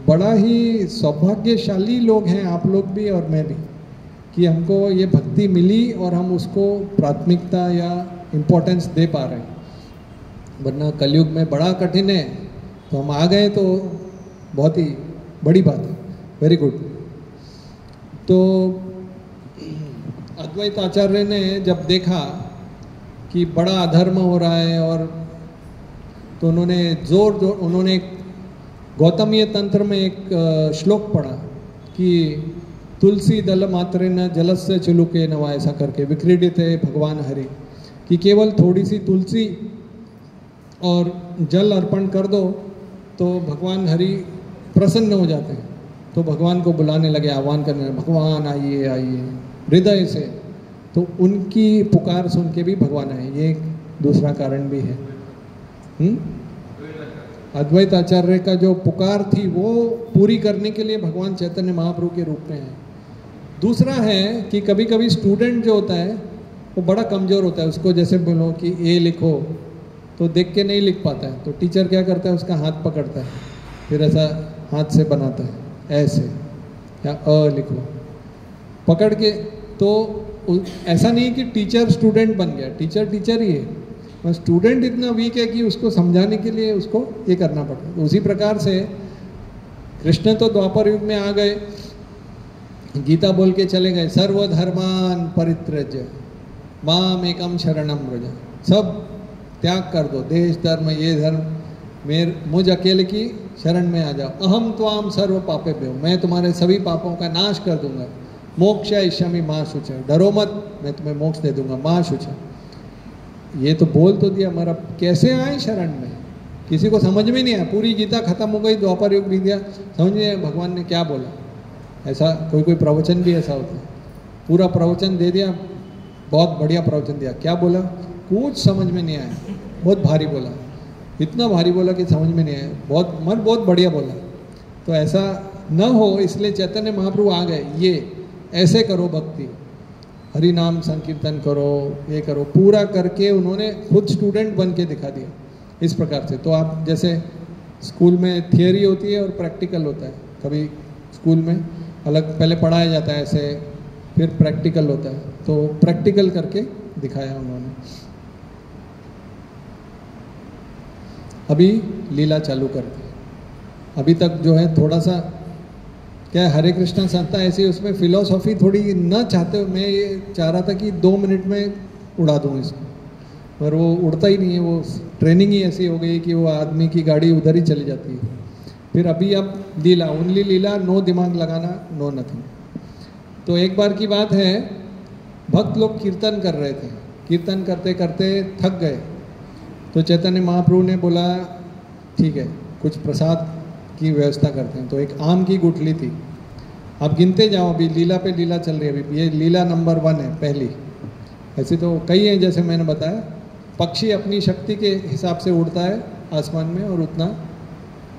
बड़ा ही सौभाग्यशाली लोग हैं आप लोग भी और मैं भी, कि हमको ये भक्ति मिली और हम उसको प्राथमिकता या इम्पोर्टेंस दे पा रहे हैं। वरना कलयुग में बड़ा कठिन है, तो हम आ गए तो बहुत ही बड़ी बात है। Very good. तो अद्वैत आचार्य ने जब देखा कि बड़ा अधर्म हो रहा है, और तो उन्होंने गौतमीय तंत्र में एक श्लोक पढ़ा कि तुलसी दल मात्रे न जलस्य चुलुके नवा, ऐसा करके विक्रीडित है भगवान हरि, कि केवल थोड़ी सी तुलसी और जल अर्पण कर दो तो भगवान हरि प्रसन्न हो जाते हैं। तो भगवान को बुलाने लगे, आह्वान करने लगे, भगवान आइए आइए हृदय से। तो उनकी पुकार सुन के भी भगवान आए, ये एक दूसरा कारण भी है। अद्वैत आचार्य का जो पुकार थी वो पूरी करने के लिए भगवान चैतन्य महाप्रभु के रूप में है। दूसरा है कि कभी कभी स्टूडेंट जो होता है वो बड़ा कमज़ोर होता है, उसको जैसे बोलो कि ए लिखो तो देख के नहीं लिख पाता है, तो टीचर क्या करता है, उसका हाथ पकड़ता है, फिर ऐसा हाथ से बनाता है ऐसे, या अ लिखो पकड़ के। तो ऐसा नहीं कि टीचर स्टूडेंट बन गया, टीचर ही है, और स्टूडेंट इतना वीक है कि उसको समझाने के लिए उसको ये करना पड़ता है। उसी प्रकार से कृष्ण तो द्वापर युग में आ गए, गीता बोल के चले गए, सर्वधर्मान परित्यज्य माम एकम शरणम व्रज, सब त्याग कर दो, देश धर्म ये धर्म, मुझ अकेले की शरण में आ जाओ। अहम त्वाम सर्व पापेभ्यो, मैं तुम्हारे सभी पापों का नाश कर दूंगा। मोक्ष इष्यामि मां शुचः, डरो मत, मैं तुम्हें मोक्ष दे दूंगा, मां शुचः। ये तो बोल तो दिया, मगर अब कैसे आए शरण में, किसी को समझ में नहीं आया। पूरी गीता खत्म हो गई, द्वापर युग बीत गया, समझ नहीं आया भगवान ने क्या बोला। ऐसा कोई प्रवचन भी ऐसा होता है, पूरा प्रवचन दे दिया, बहुत बढ़िया प्रवचन दिया। क्या बोला, कुछ समझ में नहीं आया, बहुत भारी बोला, इतना भारी बोला कि समझ में नहीं आया, बहुत बढ़िया बोला। तो ऐसा न हो इसलिए चैतन्य महाप्रभु आ गए, ये ऐसे करो भक्ति, हरि नाम संकीर्तन करो, ये करो, पूरा करके उन्होंने खुद स्टूडेंट बन के दिखा दिया इस प्रकार से। तो आप जैसे स्कूल में थियरी होती है और प्रैक्टिकल होता है, कभी स्कूल में अलग पहले पढ़ाया जाता है ऐसे, फिर प्रैक्टिकल होता है, तो प्रैक्टिकल करके दिखाया उन्होंने। अभी लीला चालू करते हैं। अभी तक जो है थोड़ा सा क्या है, हरे कृष्णा संस्था ऐसी, उसमें फिलॉसफी थोड़ी न चाहते हो, मैं ये चाह रहा था कि 2 मिनट में उड़ा दूँ इसको, पर वो उड़ता ही नहीं है। वो ट्रेनिंग ही ऐसी हो गई कि वो आदमी की गाड़ी उधर ही चली जाती है। फिर अभी अब लीला, ओनली लीला, नो दिमाग लगाना, नो नथिंग। तो एक बार की बात है, भक्त लोग कीर्तन कर रहे थे, कीर्तन करते करते थक गए, तो चैतन्य महाप्रभु ने बोला ठीक है कुछ प्रसाद की व्यवस्था करते हैं। तो एक आम की गुठली थी, आप गिनते जाओ, अभी लीला पे लीला चल रही है, अभी ये लीला नंबर 1 है पहली। ऐसे तो कई हैं, जैसे मैंने बताया, पक्षी अपनी शक्ति के हिसाब से उड़ता है आसमान में और उतना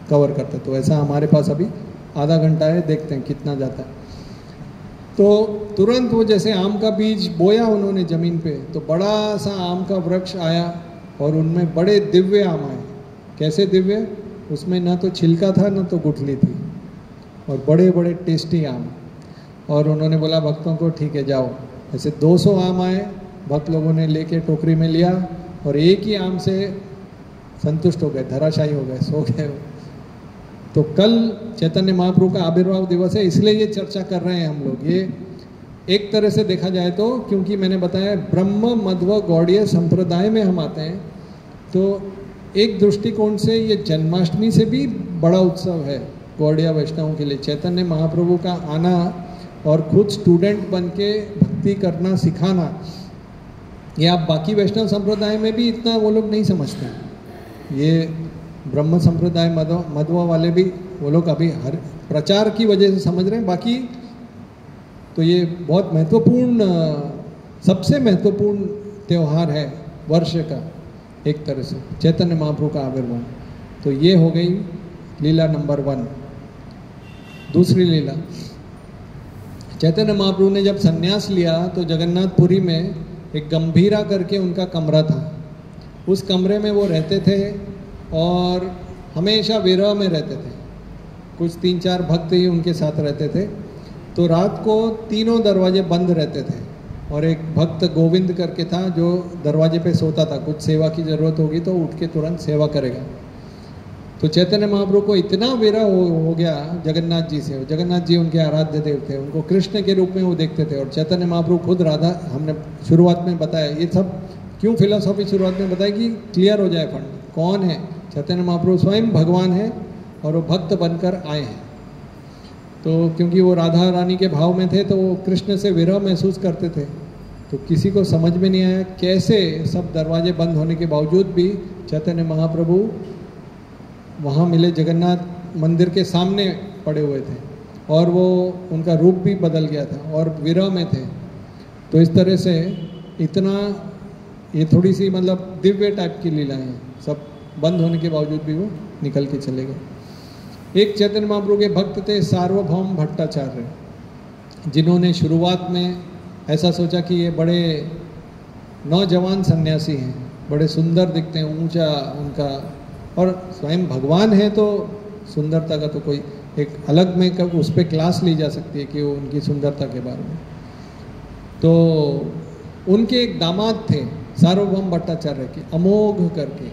कवर करता है। तो ऐसा हमारे पास अभी आधा घंटा है, देखते हैं कितना जाता है। तो तुरंत वो जैसे आम का बीज बोया उन्होंने ज़मीन पे, तो बड़ा सा आम का वृक्ष आया और उनमें बड़े दिव्य आम आए। कैसे दिव्य, उसमें ना तो छिलका था ना तो गुठली थी, और बड़े बड़े टेस्टी आम। और उन्होंने बोला भक्तों को ठीक है जाओ, ऐसे 200 आम आए, भक्त लोगों ने लेके टोकरी में लिया और एक ही आम से संतुष्ट हो गए, धराशायी हो गए, सो गए। तो कल चैतन्य महाप्रभु का आविर्भाव दिवस है, इसलिए ये चर्चा कर रहे हैं हम लोग। ये एक तरह से देखा जाए तो, क्योंकि मैंने बताया ब्रह्म मध्व गौड़ीय संप्रदाय में हम आते हैं, तो एक दृष्टिकोण से ये जन्माष्टमी से भी बड़ा उत्सव है गौड़िया वैष्णवों के लिए। चैतन्य महाप्रभु का आना और खुद स्टूडेंट बन के भक्ति करना सिखाना, ये आप बाकी वैष्णव संप्रदाय में भी इतना वो लोग नहीं समझते हैं। ये ब्रह्म संप्रदाय मध्व वाले भी, वो लोग अभी हर प्रचार की वजह से समझ रहे हैं, बाकी तो ये बहुत महत्वपूर्ण, सबसे महत्वपूर्ण त्यौहार है वर्ष का एक तरह से, चैतन्य महाप्रभु का आविर्भाव। तो ये हो गई लीला नंबर 1। दूसरी लीला, चैतन्य महाप्रभु ने जब संन्यास लिया तो जगन्नाथपुरी में एक गंभीरा करके उनका कमरा था, उस कमरे में वो रहते थे और हमेशा विरह में रहते थे। कुछ 3-4 भक्त ही उनके साथ रहते थे। तो रात को तीनों दरवाजे बंद रहते थे और एक भक्त गोविंद करके था जो दरवाजे पे सोता था, कुछ सेवा की ज़रूरत होगी तो उठ के तुरंत सेवा करेगा। तो चैतन्य महाप्रभु को इतना विरह हो गया जगन्नाथ जी से, जगन्नाथ जी उनके आराध्य देव थे, उनको कृष्ण के रूप में वो देखते थे। और चैतन्य महाप्रभु खुद राधा, हमने शुरुआत में बताया, ये सब क्यों फिलोसॉफी शुरुआत में बताया कि क्लियर हो जाए फंड, कौन है चैतन्य महाप्रभु, स्वयं भगवान है और वो भक्त बनकर आए हैं। तो क्योंकि वो राधा रानी के भाव में थे तो वो कृष्ण से विरह महसूस करते थे। तो किसी को समझ में नहीं आया कैसे सब दरवाजे बंद होने के बावजूद भी चैतन्य महाप्रभु वहाँ मिले, जगन्नाथ मंदिर के सामने पड़े हुए थे और वो उनका रूप भी बदल गया था और विरह में थे। तो इस तरह से इतना, ये थोड़ी सी मतलब दिव्य टाइप की लीलाएं हैं, सब बंद होने के बावजूद भी वो निकल के चले गए। एक चैतन्य महाप्रभु के भक्त थे सार्वभौम भट्टाचार्य, जिन्होंने शुरुआत में ऐसा सोचा कि ये बड़े नौजवान सन्यासी हैं, बड़े सुंदर दिखते हैं, ऊंचा उनका, और स्वयं भगवान है तो सुंदरता का तो कोई एक अलग में उस पर क्लास ली जा सकती है कि वो उनकी सुंदरता के बारे में। तो उनके एक दामाद थे सार्वभौम भट्टाचार्य के, अमोघ करके,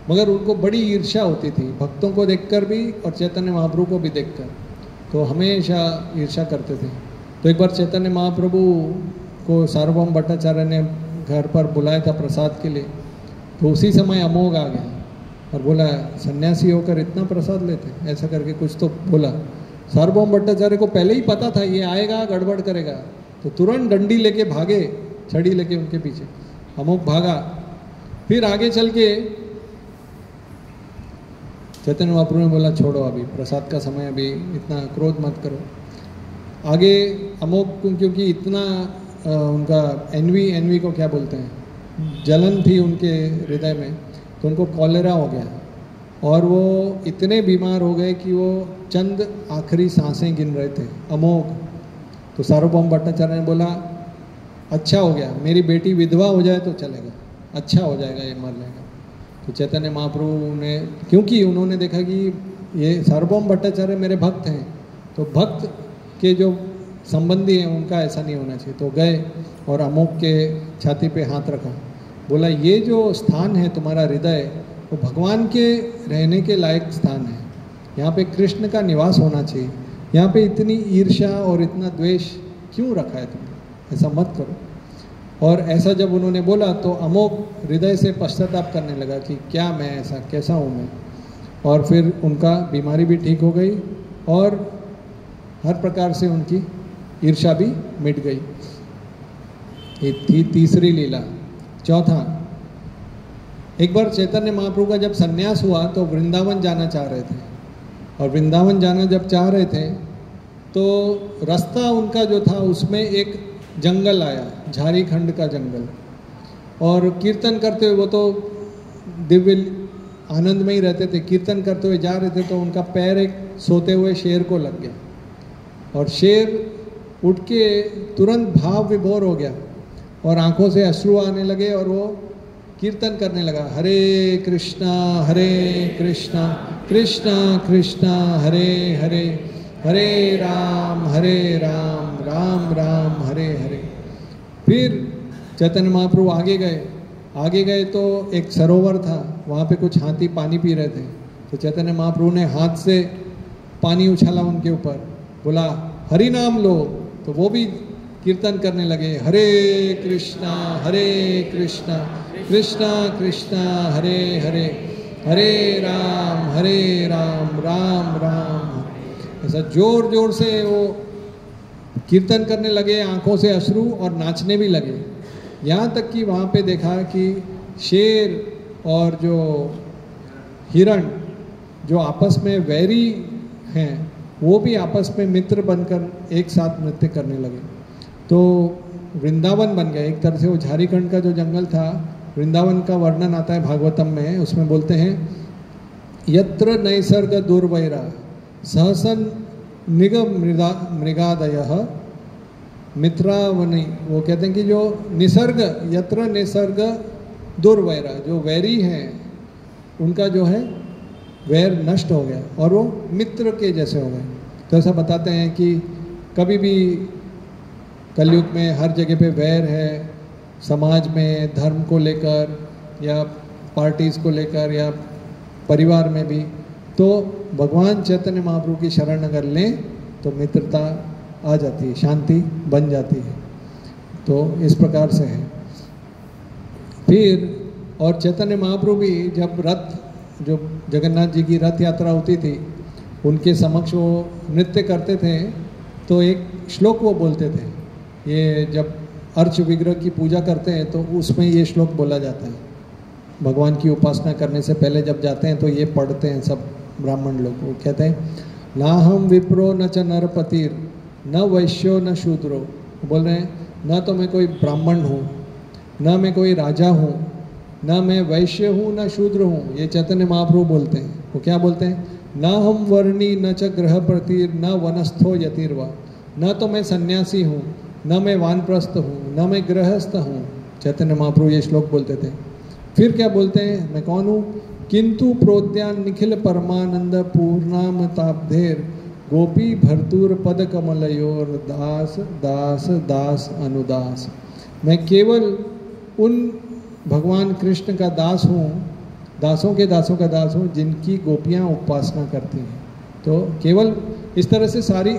मगर उनको बड़ी ईर्ष्या होती थी भक्तों को देखकर भी और चैतन्य महाप्रभु को भी देखकर, तो हमेशा ईर्ष्या करते थे। तो एक बार चैतन्य महाप्रभु को सार्वभौम भट्टाचार्य ने घर पर बुलाया था प्रसाद के लिए, तो उसी समय अमोघ आ गया और बोला सन्यासी होकर इतना प्रसाद लेते, ऐसा करके कुछ तो बोला। सार्वभौम भट्टाचार्य को पहले ही पता था ये आएगा गड़बड़ करेगा, तो तुरंत डंडी लेके भागे, छड़ी लेके उनके पीछे, अमोघ भागा। फिर आगे चल के चैतन्य महाप्रभु ने बोला छोड़ो, अभी प्रसाद का समय, अभी इतना क्रोध मत करो। आगे अमोघ क्योंकि इतना उनका एनवी को क्या बोलते हैं, जलन थी उनके हृदय में, तो उनको कॉलेरा हो गया और वो इतने बीमार हो गए कि वो चंद आखिरी सांसें गिन रहे थे, अमोघ। तो सार्वभौम भट्टाचार्य ने बोला अच्छा हो गया, मेरी बेटी विधवा हो जाए तो चलेगा, अच्छा हो जाएगा, ये मर लेगा। तो चैतन्य महाप्रभु ने, क्योंकि उन्होंने देखा कि ये सार्वभौम भट्टाचार्य मेरे भक्त हैं, तो भक्त के जो संबंधी हैं उनका ऐसा नहीं होना चाहिए। तो गए और अमोघ के छाती पे हाथ रखा, बोला ये जो स्थान है तुम्हारा हृदय, वो भगवान के रहने के लायक स्थान है, यहाँ पे कृष्ण का निवास होना चाहिए, यहाँ पे इतनी ईर्ष्या और इतना द्वेष क्यों रखा है तुमने, ऐसा मत करो। और ऐसा जब उन्होंने बोला तो अमोघ हृदय से पश्चाताप करने लगा कि क्या मैं ऐसा कैसा हूँ मैं, और फिर उनका बीमारी भी ठीक हो गई और हर प्रकार से उनकी ईर्ष्या भी मिट गई। ये थी तीसरी लीला। चौथा, एक बार चैतन्य महाप्रभु का जब संन्यास हुआ तो वृंदावन जाना चाह रहे थे, और वृंदावन जाना जब चाह रहे थे तो रास्ता उनका जो था उसमें एक जंगल आया, झारीखंड का जंगल, और कीर्तन करते हुए, वो तो दिव्य आनंद में ही रहते थे, कीर्तन करते हुए जा रहे थे तो उनका पैर एक सोते हुए शेर को लग गया, और शेर उठ के तुरंत भाव विभोर हो गया और आंखों से अश्रु आने लगे और वो कीर्तन करने लगा, हरे कृष्णा कृष्णा कृष्णा हरे हरे, हरे राम राम राम हरे हरे। फिर चैतन्य महाप्रभु आगे गए तो एक सरोवर था, वहाँ पे कुछ हाथी पानी पी रहे थे, तो चैतन्य महाप्रभु ने हाथ से पानी उछाला उनके ऊपर, बोला हरि नाम लो, तो वो भी कीर्तन करने लगे, हरे कृष्णा कृष्णा कृष्णा हरे हरे, हरे राम राम राम। ऐसा जोर जोर से वो कीर्तन करने लगे, आंखों से अश्रु, और नाचने भी लगे। यहाँ तक कि वहाँ पे देखा कि शेर और जो हिरण जो आपस में वैरी हैं, वो भी आपस में मित्र बनकर एक साथ नृत्य करने लगे। तो वृंदावन बन गया एक तरह से। वो झारीखंड का जो जंगल था, वृंदावन का वर्णन आता है भागवतम में, उसमें बोलते हैं यत्र नैसर्ग दुर्वैरा सहसन निगम मृगादयः मित्रावनी। वो कहते हैं कि जो निसर्ग, यत्र निसर्ग दुर्वैरा, जो वैरी हैं उनका जो है वैर नष्ट हो गया और वो मित्र के जैसे हो गए। तो ऐसा बताते हैं कि कभी भी कलयुग में हर जगह पे वैर है, समाज में, धर्म को लेकर या पार्टीज़ को लेकर या परिवार में भी, तो भगवान चैतन्य महाप्रभु की शरण अगर लें तो मित्रता आ जाती है, शांति बन जाती है। तो इस प्रकार से है। फिर और चैतन्य महाप्रभु भी जब रथ, जो जगन्नाथ जी की रथ यात्रा होती थी, उनके समक्ष वो नृत्य करते थे, तो एक श्लोक वो बोलते थे। ये जब अर्च विग्रह की पूजा करते हैं तो उसमें ये श्लोक बोला जाता है। भगवान की उपासना करने से पहले जब जाते हैं तो ये पढ़ते हैं सब ब्राह्मण लोग। वो कहते हैं ना हम विप्रो न च नरपतिर न वैश्यो न शूद्रो। बोल रहे हैं ना तो मैं कोई ब्राह्मण हूँ, न मैं कोई राजा हूँ, न मैं वैश्य हूँ, न शूद्र हूँ। ये चैतन्य महाप्रभु बोलते हैं। वो क्या बोलते हैं? न हम वर्णी न च गृहप्रतिर न वनस्थो यतिर्वा। न तो मैं सन्यासी हूँ, न मैं वानप्रस्थ हूँ, न मैं गृहस्थ हूँ। चैतन्य महाप्रभु ये श्लोक बोलते थे। फिर क्या बोलते हैं? मैं कौन हूँ? किंतु प्रोद्यान निखिल परमानंद पूर्णामताब्धेर गोपी भर्तूर पद कमलयोर दास दास दास अनुदास। मैं केवल उन भगवान कृष्ण का दास हूँ, दासों के दासों का दास हूँ, जिनकी गोपियाँ उपासना करती हैं। तो केवल इस तरह से सारी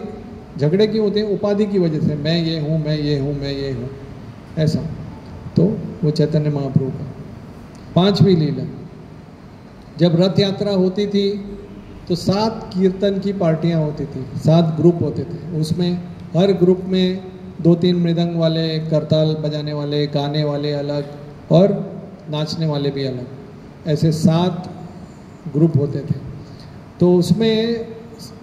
झगड़े क्यों होते हैं? उपाधि की वजह से, मैं ये हूँ, मैं ये हूँ, मैं ये हूँ, ऐसा। तो वो चैतन्य महाप्रभु का। पांचवी लीला, जब रथ यात्रा होती थी तो 7 कीर्तन की पार्टियां होती थी, 7 ग्रुप होते थे। उसमें हर ग्रुप में 2-3 मृदंग वाले, करताल बजाने वाले, गाने वाले अलग और नाचने वाले भी अलग, ऐसे 7 ग्रुप होते थे। तो उसमें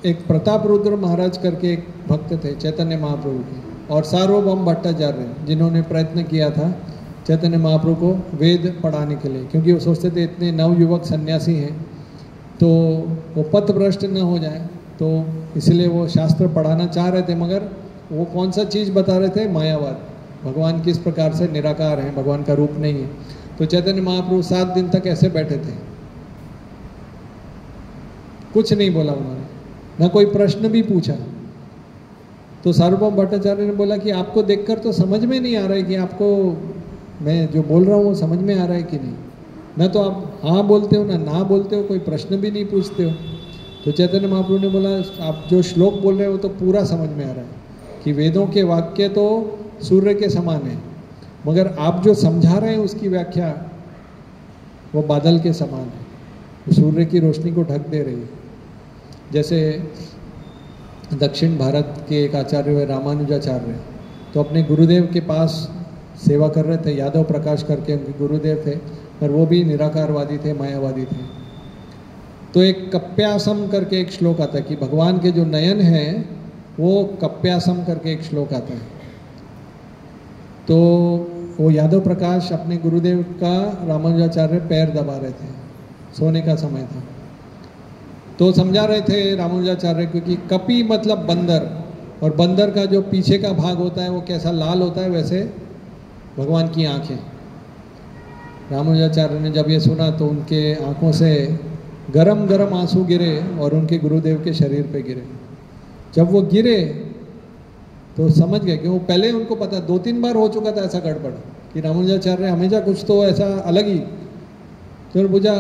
एक प्रताप रुद्र महाराज करके एक भक्त थे चैतन्य महाप्रभु के। और सार्वभौम भट्टाचार्य जिन्होंने प्रयत्न किया था चैतन्य महाप्रभु को वेद पढ़ाने के लिए, क्योंकि वो सोचते थे इतने नवयुवक सन्यासी हैं तो वो पथभ्रष्ट न हो जाए, तो इसलिए वो शास्त्र पढ़ाना चाह रहे थे। मगर वो कौन सा चीज़ बता रहे थे? मायावाद, भगवान किस प्रकार से निराकार हैं, भगवान का रूप नहीं है। तो चैतन्य महाप्रभु 7 दिन तक ऐसे बैठे थे, कुछ नहीं बोला उन्होंने, ना कोई प्रश्न भी पूछा। तो सार्वभौम भट्टाचार्य ने बोला कि आपको देखकर तो समझ में नहीं आ रहा है कि आपको मैं जो बोल रहा हूँ वो समझ में आ रहा है कि नहीं। ना तो आप हाँ बोलते हो ना बोलते हो, कोई प्रश्न भी नहीं पूछते हो। तो चैतन्य महाप्रभु ने बोला आप जो श्लोक बोल रहे हो तो पूरा समझ में आ रहा है कि वेदों के वाक्य तो सूर्य के समान है, मगर आप जो समझा रहे हैं उसकी व्याख्या वो बादल के समान है, वो सूर्य की रोशनी को ढक दे रही है। जैसे दक्षिण भारत के एक आचार्य हुए रामानुजाचार्य, तो अपने गुरुदेव के पास सेवा कर रहे थे, यादव प्रकाश करके उनके गुरुदेव थे, पर वो भी निराकारवादी थे, मायावादी थे। तो एक कप्यासम करके एक श्लोक आता है कि भगवान के जो नयन हैं वो कप्यासम करके एक श्लोक आता है। तो वो यादव प्रकाश अपने गुरुदेव का रामानुजाचार्य पैर दबा रहे थे, सोने का समय था, तो समझा रहे थे रामानुजाचार्य को कि कपि मतलब बंदर, और बंदर का जो पीछे का भाग होता है वो कैसा लाल होता है, वैसे भगवान की आंखें। रामानुजाचार्य ने जब ये सुना तो उनके आंखों से गरम गरम आंसू गिरे और उनके गुरुदेव के शरीर पे गिरे। जब वो गिरे तो समझ गए कि वो पहले उनको पता 2-3 बार हो चुका था ऐसा गड़बड़ कि रामानुजाचार्य हमेशा कुछ तो ऐसा अलग ही। तो उन्होंने पूछा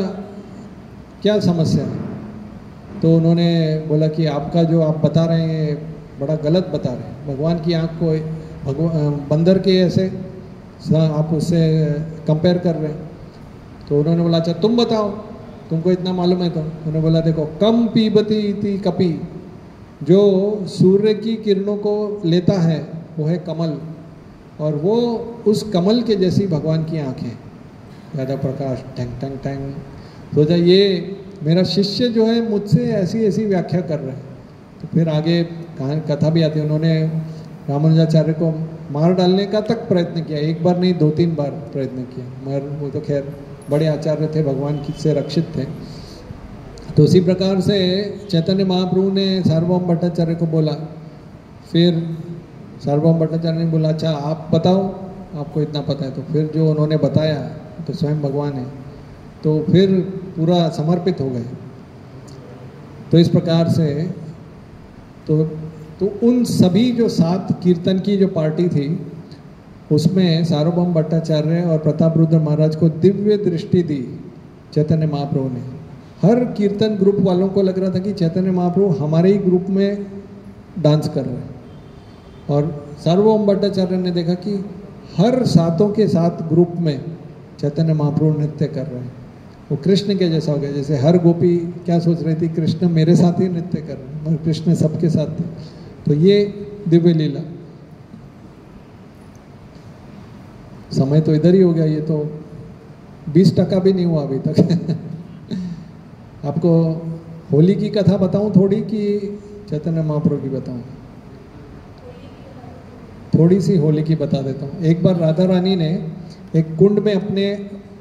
क्या समस्या है? तो उन्होंने बोला कि आपका जो आप बता रहे हैं बड़ा गलत बता रहे हैं, भगवान की आँख को बंदर के ऐसे आप उससे कंपेयर कर रहे हैं। तो उन्होंने बोला अच्छा तुम बताओ, तुमको इतना मालूम है। तो उन्होंने बोला देखो कम पीबती इति कपि, जो सूर्य की किरणों को लेता है वो है कमल, और वो उस कमल के जैसी भगवान की आँखें। यादव प्रकाश टैंग टैंग टैंग सोचा ये मेरा शिष्य जो है मुझसे ऐसी ऐसी व्याख्या कर रहा है। तो फिर आगे कथा भी आती है, उन्होंने रामानुजाचार्य को मार डालने का तक प्रयत्न किया, एक बार नहीं 2-3 बार प्रयत्न किया, मगर वो तो खैर बड़े आचार्य थे, भगवान से रक्षित थे। तो उसी प्रकार से चैतन्य महाप्रभु ने सार्वभौम भट्टाचार्य को बोला, फिर सार्वभौम भट्टाचार्य ने बोला अच्छा आप बताओ, आपको इतना पता है। तो फिर जो उन्होंने बताया तो स्वयं भगवान है, तो फिर पूरा समर्पित हो गए। तो इस प्रकार से तो उन सभी जो 7 कीर्तन की जो पार्टी थी उसमें सार्वभौम भट्टाचार्य और प्रताप रुद्र महाराज को दिव्य दृष्टि दी चैतन्य महाप्रभु ने। हर कीर्तन ग्रुप वालों को लग रहा था कि चैतन्य महाप्रभु हमारे ही ग्रुप में डांस कर रहे हैं, और सार्वभौम भट्टाचार्य ने देखा कि हर 7 के 7 ग्रुप में चैतन्य महाप्रभु नृत्य कर रहे हैं। वो कृष्ण के जैसा हो गया, जैसे हर गोपी क्या सोच रही थी कृष्ण मेरे साथ ही नृत्य कर रहे हैं, मगर कृष्ण सबके साथ थे। तो ये दिव्य लीला। समय तो इधर ही हो गया, ये तो 20% भी नहीं हुआ अभी तक। आपको होली की कथा बताऊं थोड़ी कि चैतन्य महाप्रभु की बताऊं? थोड़ी सी होली की बता देता हूँ। एक बार राधा रानी ने एक कुंड में अपने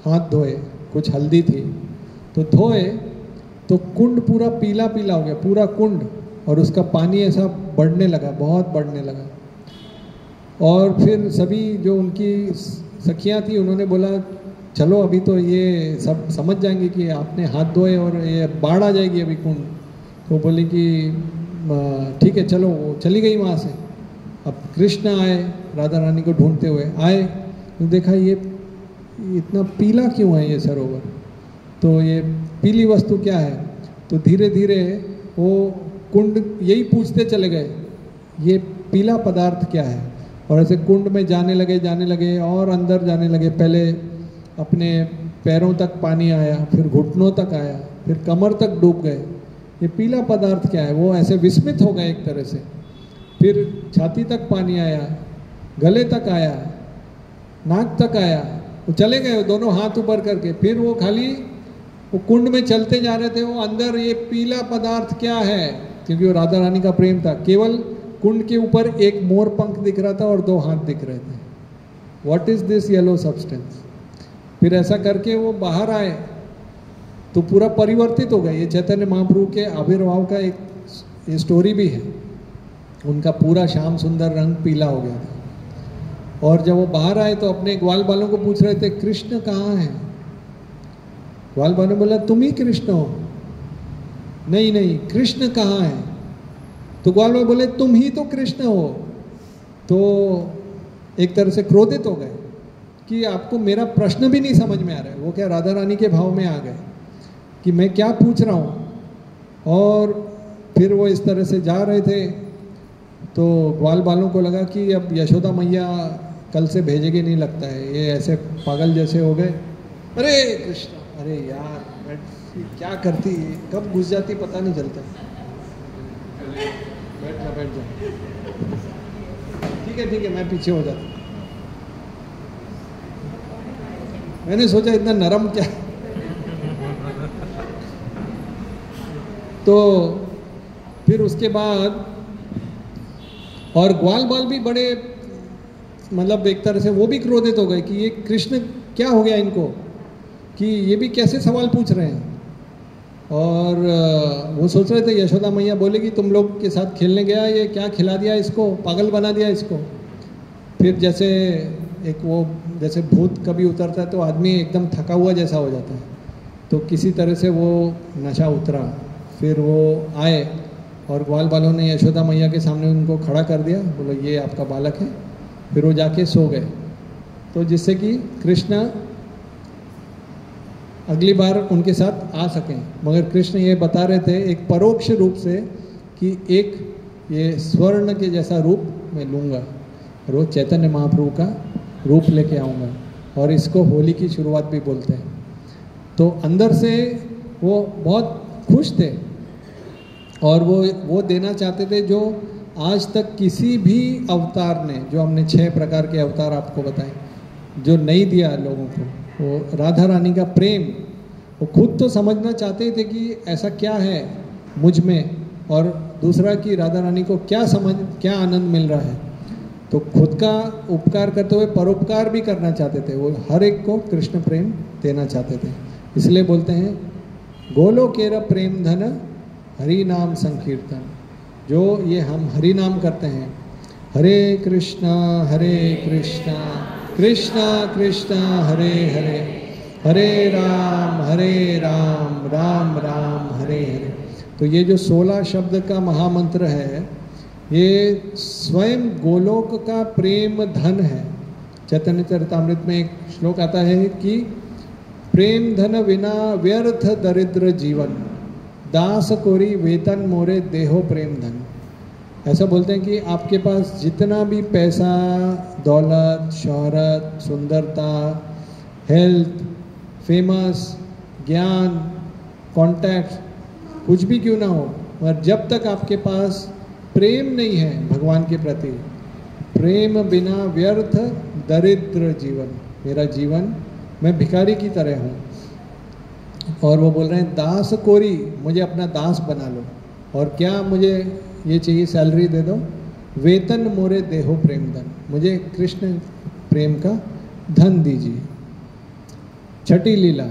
हाथ धोए, कुछ हल्दी थी तो धोए, तो कुंड पूरा पीला पीला हो गया, पूरा कुंड, और उसका पानी ऐसा बढ़ने लगा, बहुत बढ़ने लगा। और फिर सभी जो उनकी सखियाँ थी उन्होंने बोला चलो अभी तो ये सब समझ जाएंगे कि आपने हाथ धोए और ये बाढ़ आ जाएगी अभी कुंड। तो बोले कि ठीक है चलो, वो चली गई वहाँ से। अब कृष्ण आए राधा रानी को ढूंढते हुए, आए तो देखा ये इतना पीला क्यों है ये सरोवर, तो ये पीली वस्तु क्या है। तो धीरे धीरे वो कुंड यही पूछते चले गए ये पीला पदार्थ क्या है, और ऐसे कुंड में जाने लगे और अंदर जाने लगे। पहले अपने पैरों तक पानी आया, फिर घुटनों तक आया, फिर कमर तक डूब गए। ये पीला पदार्थ क्या है, वो ऐसे विस्मित हो गए एक तरह से। फिर छाती तक पानी आया, गले तक आया, नाक तक आया, वो चले गए दोनों हाथ ऊपर करके। फिर वो खाली वो कुंड में चलते जा रहे थे, वो अंदर ये पीला पदार्थ क्या है, क्योंकि वो राधा रानी का प्रेम था। केवल कुंड के ऊपर एक मोर पंख दिख रहा था और 2 हाथ दिख रहे थे। What is this yellow substance? फिर ऐसा करके वो बाहर आए तो पूरा परिवर्तित हो गया। ये चैतन्य महाप्रभु के आविर्भाव का एक ये स्टोरी भी है। उनका पूरा श्याम सुंदर रंग पीला हो गया था और जब वो बाहर आए तो अपने ग्वाल बालों को पूछ रहे थे कृष्ण कहाँ है? ग्वाल बालों बोला तुम ही कृष्ण हो। नहीं नहीं, कृष्ण कहाँ है? तो ग्वाल बाल बोले तुम ही तो कृष्ण हो। तो एक तरह से क्रोधित हो गए कि आपको मेरा प्रश्न भी नहीं समझ में आ रहा है। वो क्या राधा रानी के भाव में आ गए कि मैं क्या पूछ रहा हूँ। और फिर वो इस तरह से जा रहे थे तो ग्वाल बालों को लगा कि अब यशोदा मैया कल से भेजेगी नहीं लगता है, ये ऐसे पागल जैसे हो गए। अरे कृष्ण, अरे यार क्या करती, कब घुस जाती पता नहीं चलता। बैठ जा। ठीक है मैं पीछे हो जाता। मैंने सोचा इतना नरम क्या। तो फिर उसके बाद और ग्वाल बाल भी बड़े मतलब एक तरह से वो भी क्रोधित हो गए कि ये कृष्ण क्या हो गया इनको, कि ये भी कैसे सवाल पूछ रहे हैं। और वो सोच रहे थे यशोदा मैया बोलेगी तुम लोग के साथ खेलने गया, ये क्या खिला दिया इसको, पागल बना दिया इसको। फिर जैसे एक वो जैसे भूत कभी उतरता है तो आदमी एकदम थका हुआ जैसा हो जाता है, तो किसी तरह से वो नशा उतरा। फिर वो आए और ग्वाल बालों ने यशोदा मैया के सामने उनको खड़ा कर दिया, बोलो ये आपका बालक है। फिर वो जाके सो गए। तो जिससे कि कृष्ण अगली बार उनके साथ आ सकें। मगर कृष्ण ये बता रहे थे एक परोक्ष रूप से कि एक ये स्वर्ण के जैसा रूप मैं लूँगा और वो चैतन्य महाप्रभु का रूप लेके आऊँगा। और इसको होली की शुरुआत भी बोलते हैं। तो अंदर से वो बहुत खुश थे और वो देना चाहते थे जो आज तक किसी भी अवतार ने, जो हमने 6 प्रकार के अवतार आपको बताए, जो नहीं दिया लोगों को। वो राधा रानी का प्रेम, वो खुद तो समझना चाहते थे कि ऐसा क्या है मुझ में, और दूसरा कि राधा रानी को क्या आनंद मिल रहा है। तो खुद का उपकार करते हुए परोपकार भी करना चाहते थे। वो हर एक को कृष्ण प्रेम देना चाहते थे। इसलिए बोलते हैं गोलोकेर प्रेम धन हरि नाम संकीर्तन। जो ये हम हरि नाम करते हैं, हरे कृष्णा कृष्णा कृष्णा हरे हरे, हरे राम राम राम हरे हरे। तो ये जो 16 शब्द का महामंत्र है, ये स्वयं गोलोक का प्रेम धन है। चैतन्य चरितामृत में एक श्लोक आता है कि प्रेम धन विना व्यर्थ दरिद्र जीवन, दास कोरी वेतन मोरे देहो प्रेम धन। ऐसा बोलते हैं कि आपके पास जितना भी पैसा, दौलत, शोहरत, सुंदरता, हेल्थ, फेमस, ज्ञान, कॉन्टैक्ट, कुछ भी क्यों ना हो, मगर जब तक आपके पास प्रेम नहीं है भगवान के प्रति, प्रेम बिना व्यर्थ दरिद्र जीवन, मेरा जीवन मैं भिखारी की तरह हूँ। और वो बोल रहे हैं दास कोरी, मुझे अपना दास बना लो। और क्या मुझे ये चाहिए, सैलरी दे दो। वेतन मोरे देहो प्रेम धन, मुझे कृष्ण प्रेम का धन दीजिए। छठी लीला,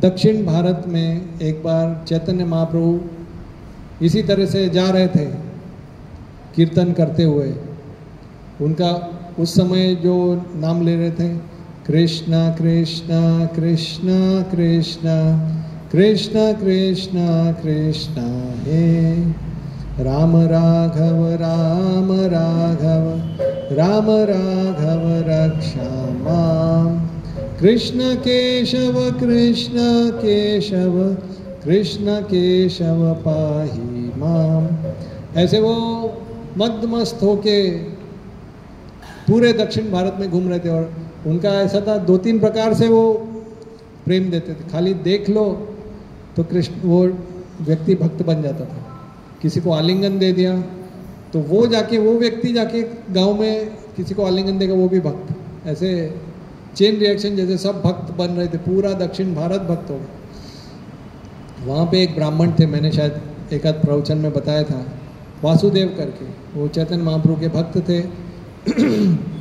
दक्षिण भारत में एक बार चैतन्य महाप्रभु इसी तरह से जा रहे थे कीर्तन करते हुए। उनका उस समय जो नाम ले रहे थे, कृष्णा कृष्णा कृष्णा कृष्णा कृष्णा कृष्णा कृष्णा हे राम राघव राम राघव राम राघव रक्षा माम, कृष्ण केशव कृष्ण केशव पाहि माम। ऐसे वो मदमस्त होके पूरे दक्षिण भारत में घूम रहे थे। और उनका ऐसा था 2-3 प्रकार से वो प्रेम देते थे। खाली देख लो तो कृष्ण, वो व्यक्ति भक्त बन जाता था। किसी को आलिंगन दे दिया तो वो व्यक्ति जाके गांव में किसी को आलिंगन देगा, वो भी भक्त। ऐसे चेन रिएक्शन जैसे सब भक्त बन रहे थे, पूरा दक्षिण भारत भक्त हो गया। वहाँ पे एक ब्राह्मण थे, मैंने शायद एक आध प्रवचन में बताया था वासुदेव करके, वो चैतन्य महाप्रभु के भक्त थे।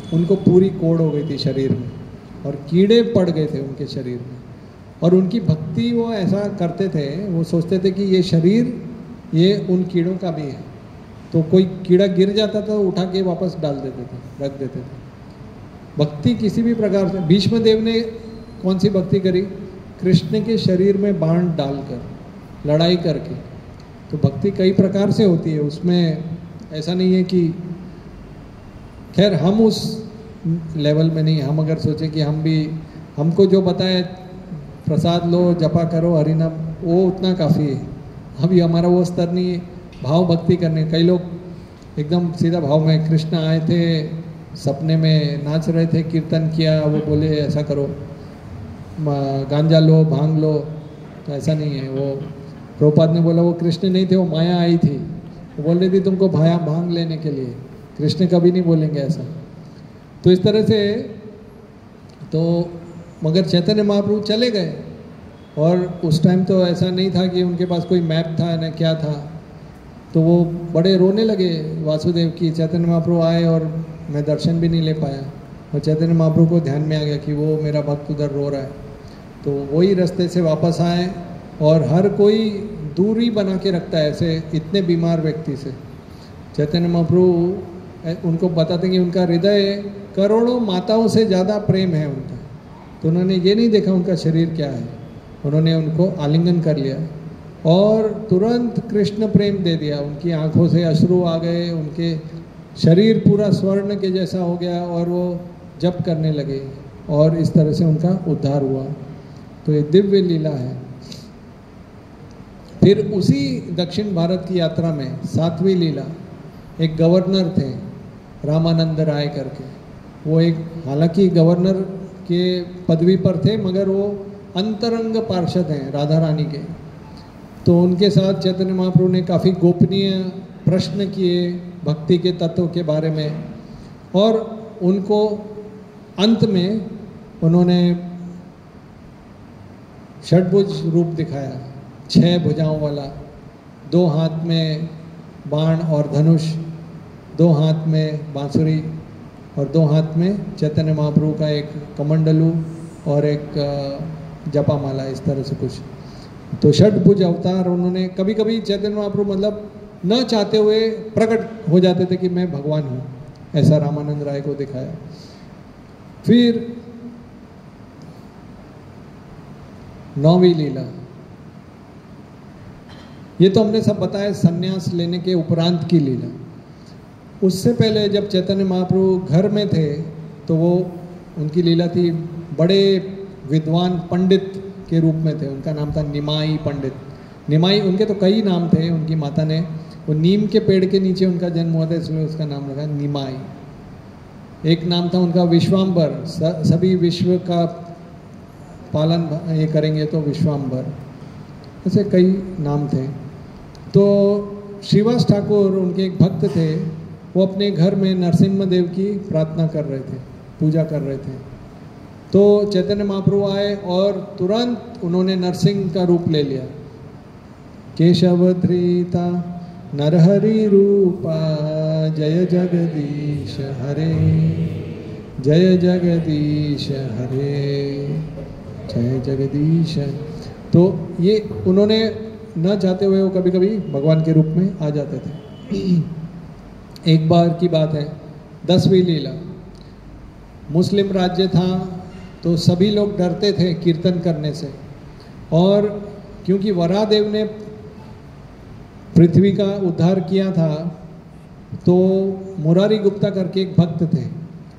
उनको पूरी कोड़ हो गई थी शरीर में और कीड़े पड़ गए थे उनके शरीर में, और उनकी भक्ति वो ऐसा करते थे, वो सोचते थे कि ये शरीर ये उन कीड़ों का भी है, तो कोई कीड़ा गिर जाता था तो उठा के वापस डाल देते थे, रख देते थे। भक्ति किसी भी प्रकार से, भीष्म देव ने कौन सी भक्ति करी? कृष्ण के शरीर में बाण डालकर, लड़ाई करके। तो भक्ति कई प्रकार से होती है, उसमें ऐसा नहीं है कि, खैर हम उस लेवल में नहीं। हम अगर सोचें कि हम भी, हमको जो बताए प्रसाद लो, जपा करो, हरिनाम, वो उतना काफ़ी है। अभी हमारा वो स्तर नहीं है भाव भक्ति करने। कई लोग एकदम सीधा भाव में, कृष्ण आए थे सपने में, नाच रहे थे, कीर्तन किया, वो बोले ऐसा करो, गांजा लो, भांग लो, तो ऐसा नहीं है। वो प्रभुपाद ने बोला वो कृष्ण नहीं थे, वो माया आई थी, वो बोल रही थी तुमको भांग लेने के लिए। कृष्ण कभी नहीं बोलेंगे ऐसा। तो इस तरह से, तो मगर चैतन्य महाप्रभु चले गए, और उस टाइम तो ऐसा नहीं था कि उनके पास कोई मैप था न क्या था। तो वो बड़े रोने लगे वासुदेव की, चैतन्य महाप्रभु आए और मैं दर्शन भी नहीं ले पाया। और चैतन्य महाप्रभु को ध्यान में आ गया कि वो मेरा भक्त उधर रो रहा है। तो वही रास्ते से वापस आए, और हर कोई दूरी बना के रखता है ऐसे इतने बीमार व्यक्ति से। चैतन्य महाप्रभु उनको बताते हैं कि उनका हृदय करोड़ों माताओं से ज़्यादा प्रेम है उनका। तो उन्होंने ये नहीं देखा उनका शरीर क्या है, उन्होंने उनको आलिंगन कर लिया और तुरंत कृष्ण प्रेम दे दिया। उनकी आंखों से अश्रु आ गए, उनके शरीर पूरा स्वर्ण के जैसा हो गया, और वो जप करने लगे, और इस तरह से उनका उद्धार हुआ। तो ये दिव्य लीला है। फिर उसी दक्षिण भारत की यात्रा में 7वीं लीला, एक गवर्नर थे रामानंद राय करके। वो एक, हालांकि गवर्नर के पदवी पर थे, मगर वो अंतरंग पार्षद हैं राधा रानी के। तो उनके साथ चैतन्य महाप्रभु ने काफ़ी गोपनीय प्रश्न किए भक्ति के तत्व के बारे में, और उनको अंत में उन्होंने षड्भुज रूप दिखाया, 6 भुजाओं वाला, 2 हाथ में बाण और धनुष, 2 हाथ में बांसुरी, और 2 हाथ में चैतन्य महाप्रभु का एक कमंडलू और एक जपामाला, इस तरह से कुछ। तो षड्भुज अवतार उन्होंने, कभी कभी चैतन्य महाप्रभु मतलब न चाहते हुए प्रकट हो जाते थे कि मैं भगवान हूँ, ऐसा रामानंद राय को दिखाया। फिर 9वीं लीला, ये तो हमने सब बताया संन्यास लेने के उपरांत की लीला। उससे पहले जब चैतन्य महाप्रभु घर में थे, तो वो उनकी लीला थी, बड़े विद्वान पंडित के रूप में थे। उनका नाम था निमाई पंडित। निमाई, उनके तो कई नाम थे। उनकी माता ने, वो नीम के पेड़ के नीचे उनका जन्म हुआ था, इसलिए उसका नाम रखा निमाई। एक नाम था उनका विश्वाम्बर, सभी विश्व का पालन ये करेंगे तो विश्वाम्बर, ऐसे कई नाम थे। तो श्रीवास ठाकुर उनके एक भक्त थे, वो अपने घर में नरसिम्हा देव की प्रार्थना कर रहे थे, पूजा कर रहे थे। तो चैतन्य महाप्रभु आए और तुरंत उन्होंने नरसिंह का रूप ले लिया। केशव धृता नरहरि रूपा, जय जगदीश हरे, जय जगदीश हरे, जय जगदीश। तो ये उन्होंने न चाहते हुए वो कभी कभी भगवान के रूप में आ जाते थे। एक बार की बात है, 10वीं लीला, मुस्लिम राज्य था, तो सभी लोग डरते थे कीर्तन करने से। और क्योंकि वराहदेव ने पृथ्वी का उद्धार किया था, तो मुरारी गुप्ता करके एक भक्त थे,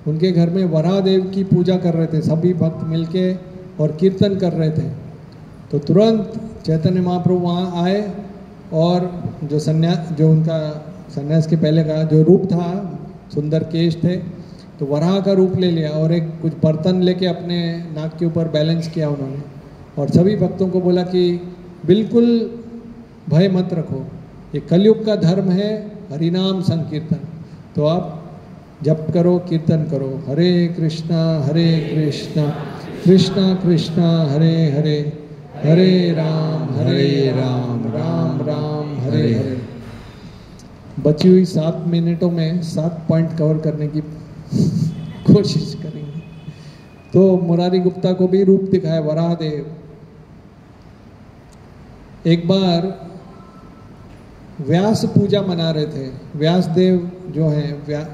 उनके घर में वराहदेव की पूजा कर रहे थे सभी भक्त मिलके और कीर्तन कर रहे थे। तो तुरंत चैतन्य महाप्रभु वहाँ आए, और जो उनका सन्यास के पहले का जो रूप था, सुंदर केश थे, तो वराह का रूप ले लिया और एक कुछ बर्तन लेके अपने नाक के ऊपर बैलेंस किया उन्होंने, और सभी भक्तों को बोला कि बिल्कुल भय मत रखो, ये कलयुग का धर्म है हरिनाम संकीर्तन, तो आप जप करो, कीर्तन करो, हरे कृष्णा कृष्णा कृष्णा हरे हरे, हरे राम राम राम हरे हरे। बची हुई 7 मिनटों में 7 पॉइंट कवर करने की कोशिश करेंगे। तो मुरारी गुप्ता को भी रूप दिखाया वराहदेव। एक बार व्यास पूजा मना रहे थे। व्यास देव जो हैं,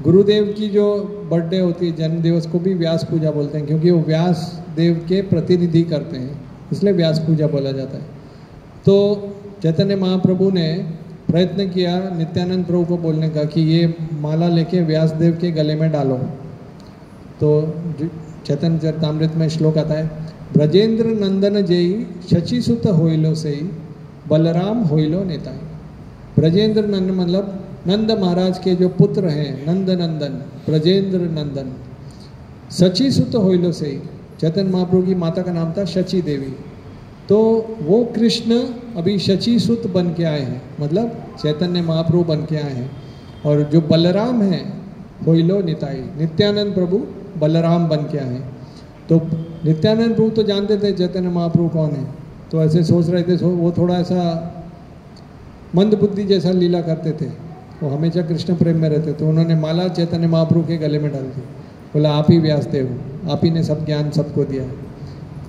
गुरुदेव की जो बर्थडे होती है, जन्म दिवस को भी व्यास पूजा बोलते हैं, क्योंकि वो व्यास देव के प्रतिनिधि करते हैं, इसलिए व्यास पूजा बोला जाता है। तो चैतन्य महाप्रभु ने प्रयत्न किया नित्यानंद प्रभु को बोलने का कि ये माला लेके व्यास देव के गले में डालो। तो चैतन्य चरितामृत में श्लोक आता है, ब्रजेंद्र नंदन जेई शचीसुत होइलो सेई बलराम होइलो नेताई। ब्रजेंद्र नंदन मतलब नंद महाराज के जो पुत्र हैं, नंद नंदन, ब्रजेंद्र नंदन। शचीसुत होइलो सेई, चैतन्य महाप्रभु की माता का नाम था शची देवी। तो वो कृष्ण अभी शचीसुत बन के आए हैं, मतलब चैतन्य महाप्रभु बन के आए हैं। और जो बलराम हैं होइलो निताई, नित्यानंद प्रभु बलराम बन के आए हैं। तो नित्यानंद प्रभु तो जानते थे चैतन्य महाप्रभु कौन है, तो ऐसे सोच रहे थे, वो थोड़ा ऐसा मंद बुद्धि जैसा लीला करते थे, वो हमेशा कृष्ण प्रेम में रहते। तो उन्होंने माला चैतन्य महाप्रभु के गले में डाल दी, बोला आप ही व्यास देव हो, आप ही ने सब ज्ञान सबको दिया।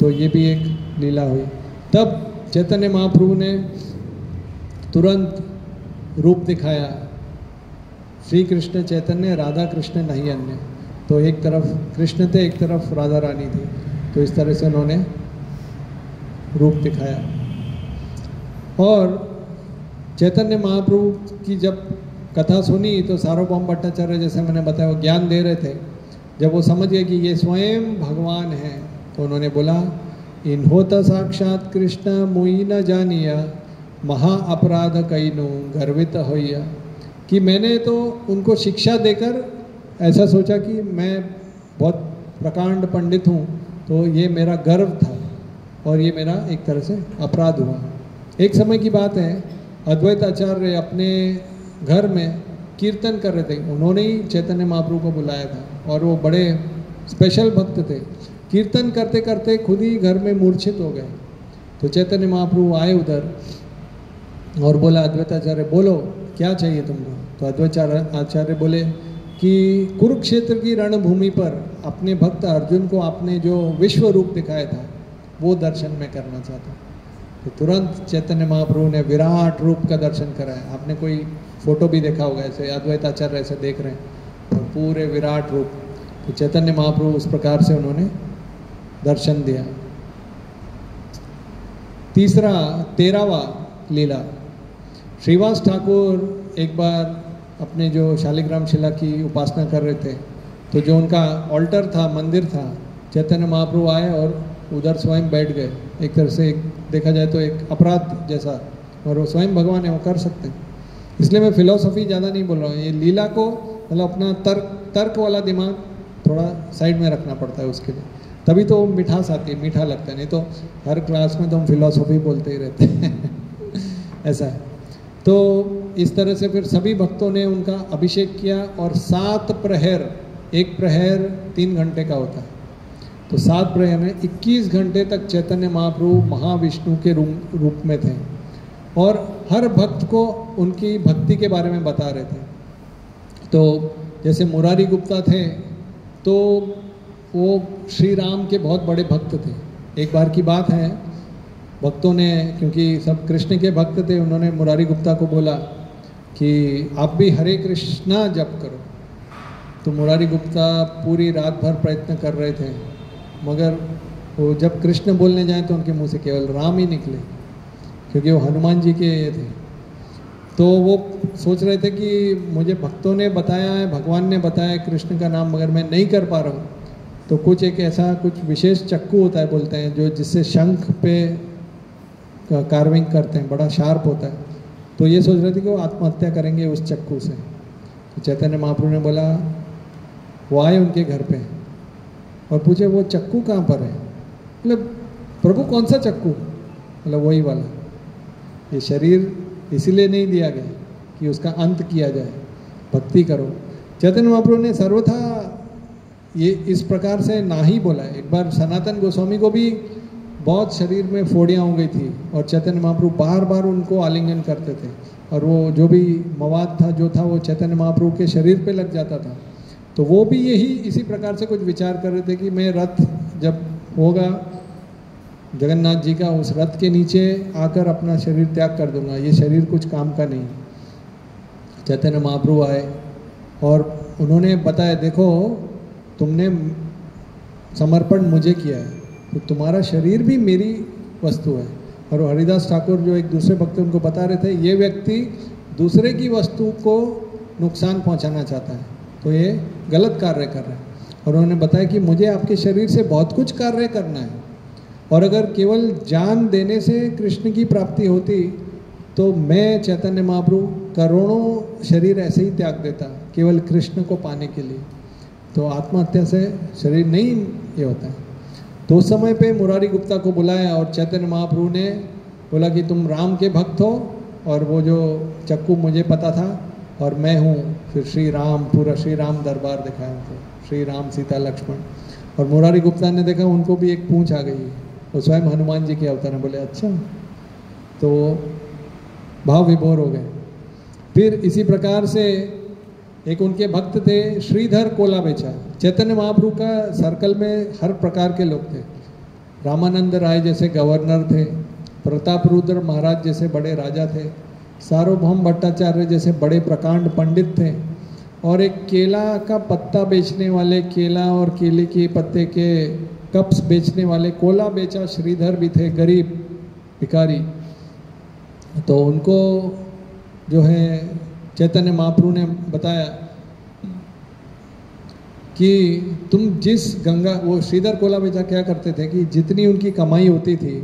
तो ये भी एक लीला हुई। तब चैतन्य महाप्रभु ने तुरंत रूप दिखाया, श्री कृष्ण चैतन्य राधा कृष्ण नहीं अन्य। तो एक तरफ कृष्ण थे, एक तरफ राधा रानी थी। तो इस तरह से उन्होंने रूप दिखाया। और चैतन्य महाप्रभु की जब कथा सुनी तो सार्वभौम भट्टाचार्य, जैसे मैंने बताया, वो ज्ञान दे रहे थे। जब वो समझ गए कि ये स्वयं भगवान हैं, तो उन्होंने बोला, इन्होता साक्षात कृष्ण मुई न जानिया महा अपराध कईनु गर्वित होइया। कि मैंने तो उनको शिक्षा देकर ऐसा सोचा कि मैं बहुत प्रकांड पंडित हूँ, तो ये मेरा गर्व था और ये मेरा एक तरह से अपराध हुआ। एक समय की बात है, अद्वैत आचार्य अपने घर में कीर्तन कर रहे थे। उन्होंने ही चैतन्य महाप्रभु को बुलाया था और वो बड़े स्पेशल भक्त थे। कीर्तन करते करते खुद ही घर में मूर्छित हो गए। तो चैतन्य महाप्रभु आए उधर और बोला, अद्वैत आचार्य बोलो क्या चाहिए तुमको। तो अद्वैत आचार्य बोले कि कुरुक्षेत्र की रणभूमि पर अपने भक्त अर्जुन को आपने जो विश्व रूप दिखाया था वो दर्शन में करना चाहता। तो तुरंत चैतन्य महाप्रभु ने विराट रूप का दर्शन कराया। आपने कोई फोटो भी देखा होगा, ऐसे अद्वैत आचार्य ऐसे देख रहे हैं और पूरे विराट रूप। तो चैतन्य महाप्रभु उस प्रकार से उन्होंने दर्शन दिया। तीसरा 13वां लीला, श्रीवास ठाकुर एक बार अपने जो शालिग्राम शिला की उपासना कर रहे थे, तो जो उनका ऑल्टर था, मंदिर था, चैतन्य महाप्रभु आए और उधर स्वयं बैठ गए। एक तरह से देखा जाए तो एक अपराध जैसा, और वो स्वयं भगवान है, वो कर सकते हैं। इसलिए मैं फिलॉसफी ज़्यादा नहीं बोल रहा हूँ। ये लीला को मतलब अपना तर्क वाला दिमाग थोड़ा साइड में रखना पड़ता है उसके लिए, तभी तो मिठास आती है, मीठा लगता है। नहीं तो हर क्लास में तो हम फिलॉसफी बोलते ही रहते हैं ऐसा है। तो इस तरह से फिर सभी भक्तों ने उनका अभिषेक किया और 7 प्रहर, एक प्रहर 3 घंटे का होता है, तो 7 प्रहर में 21 घंटे तक चैतन्य महाप्रभु महाविष्णु के रूप में थे और हर भक्त को उनकी भक्ति के बारे में बता रहे थे। तो जैसे मुरारी गुप्ता थे तो वो श्री राम के बहुत बड़े भक्त थे। एक बार की बात है, भक्तों ने, क्योंकि सब कृष्ण के भक्त थे, उन्होंने मुरारी गुप्ता को बोला कि आप भी हरे कृष्णा जप करो। तो मुरारी गुप्ता पूरी रात भर प्रयत्न कर रहे थे, मगर वो जब कृष्ण बोलने जाए तो उनके मुंह से केवल राम ही निकले, क्योंकि वो हनुमान जी के ये थे। तो वो सोच रहे थे कि मुझे भक्तों ने बताया है, भगवान ने बताया है कृष्ण का नाम, मगर मैं नहीं कर पा रहा हूँ। तो कुछ एक ऐसा कुछ विशेष चक्कू होता है, बोलते हैं, जो जिससे शंख पे कार्विंग करते हैं, बड़ा शार्प होता है। तो ये सोच रहे थे कि वो आत्महत्या करेंगे उस चक्कू से। तो चैतन्य महाप्रभु ने बोला, वो आए उनके घर पे और पूछे वो चक्कू कहाँ पर है। मतलब प्रभु कौन सा चक्कू? मतलब वही वाला। ये शरीर इसीलिए नहीं दिया गया कि उसका अंत किया जाए, भक्ति करो। चैतन्य महाप्रभु ने सर्वथा ये इस प्रकार से ना ही बोला। एक बार सनातन गोस्वामी को भी बहुत शरीर में फोड़ियाँ हो गई थी और चैतन्य महाप्रभु बार बार उनको आलिंगन करते थे और वो जो भी मवाद था जो था वो चैतन्य महाप्रभु के शरीर पे लग जाता था। तो वो भी यही इसी प्रकार से कुछ विचार कर रहे थे कि मैं रथ जब होगा जगन्नाथ जी का, उस रथ के नीचे आकर अपना शरीर त्याग कर दूंगा, ये शरीर कुछ काम का नहीं। चैतन्य महाप्रभु आए और उन्होंने बताया, देखो तुमने समर्पण मुझे किया है तो तुम्हारा शरीर भी मेरी वस्तु है। और हरिदास ठाकुर जो एक दूसरे भक्त उनको बता रहे थे, ये व्यक्ति दूसरे की वस्तु को नुकसान पहुंचाना चाहता है तो ये गलत कार्य कर रहा है। और उन्होंने बताया कि मुझे आपके शरीर से बहुत कुछ कार्य करना है, और अगर केवल जान देने से कृष्ण की प्राप्ति होती तो मैं चैतन्य महाप्रभु करोड़ों शरीर ऐसे ही त्याग देता केवल कृष्ण को पाने के लिए। तो आत्महत्या से शरीर नहीं ये होता है। तो उस समय पे मुरारी गुप्ता को बुलाया और चैतन्य महाप्रभु ने बोला कि तुम राम के भक्त हो, और वो जो चक्कू मुझे पता था और मैं हूँ। फिर श्री राम, पूरा श्री राम दरबार दिखाया उनको, श्री राम सीता लक्ष्मण। और मुरारी गुप्ता ने देखा उनको भी एक पूंछ आ गई, वो स्वयं हनुमान जी के अवतार हैं। बोले अच्छा, तो भाव विभोर हो गए। फिर इसी प्रकार से एक उनके भक्त थे श्रीधर कोलाबेचा। चैतन्य महाप्रभु का सर्कल में हर प्रकार के लोग थे। रामानंद राय जैसे गवर्नर थे, प्रताप रुद्र महाराज जैसे बड़े राजा थे, सार्वभौम भट्टाचार्य जैसे बड़े प्रकांड पंडित थे, और एक केला का पत्ता बेचने वाले, केला और केले के पत्ते के कप्स बेचने वाले कोला बेचा श्रीधर भी थे, गरीब भिखारी। तो उनको जो है चैतन्य महाप्रभु ने बताया कि तुम जिस गंगा, वो श्रीधर कोला बेचा क्या करते थे कि जितनी उनकी कमाई होती थी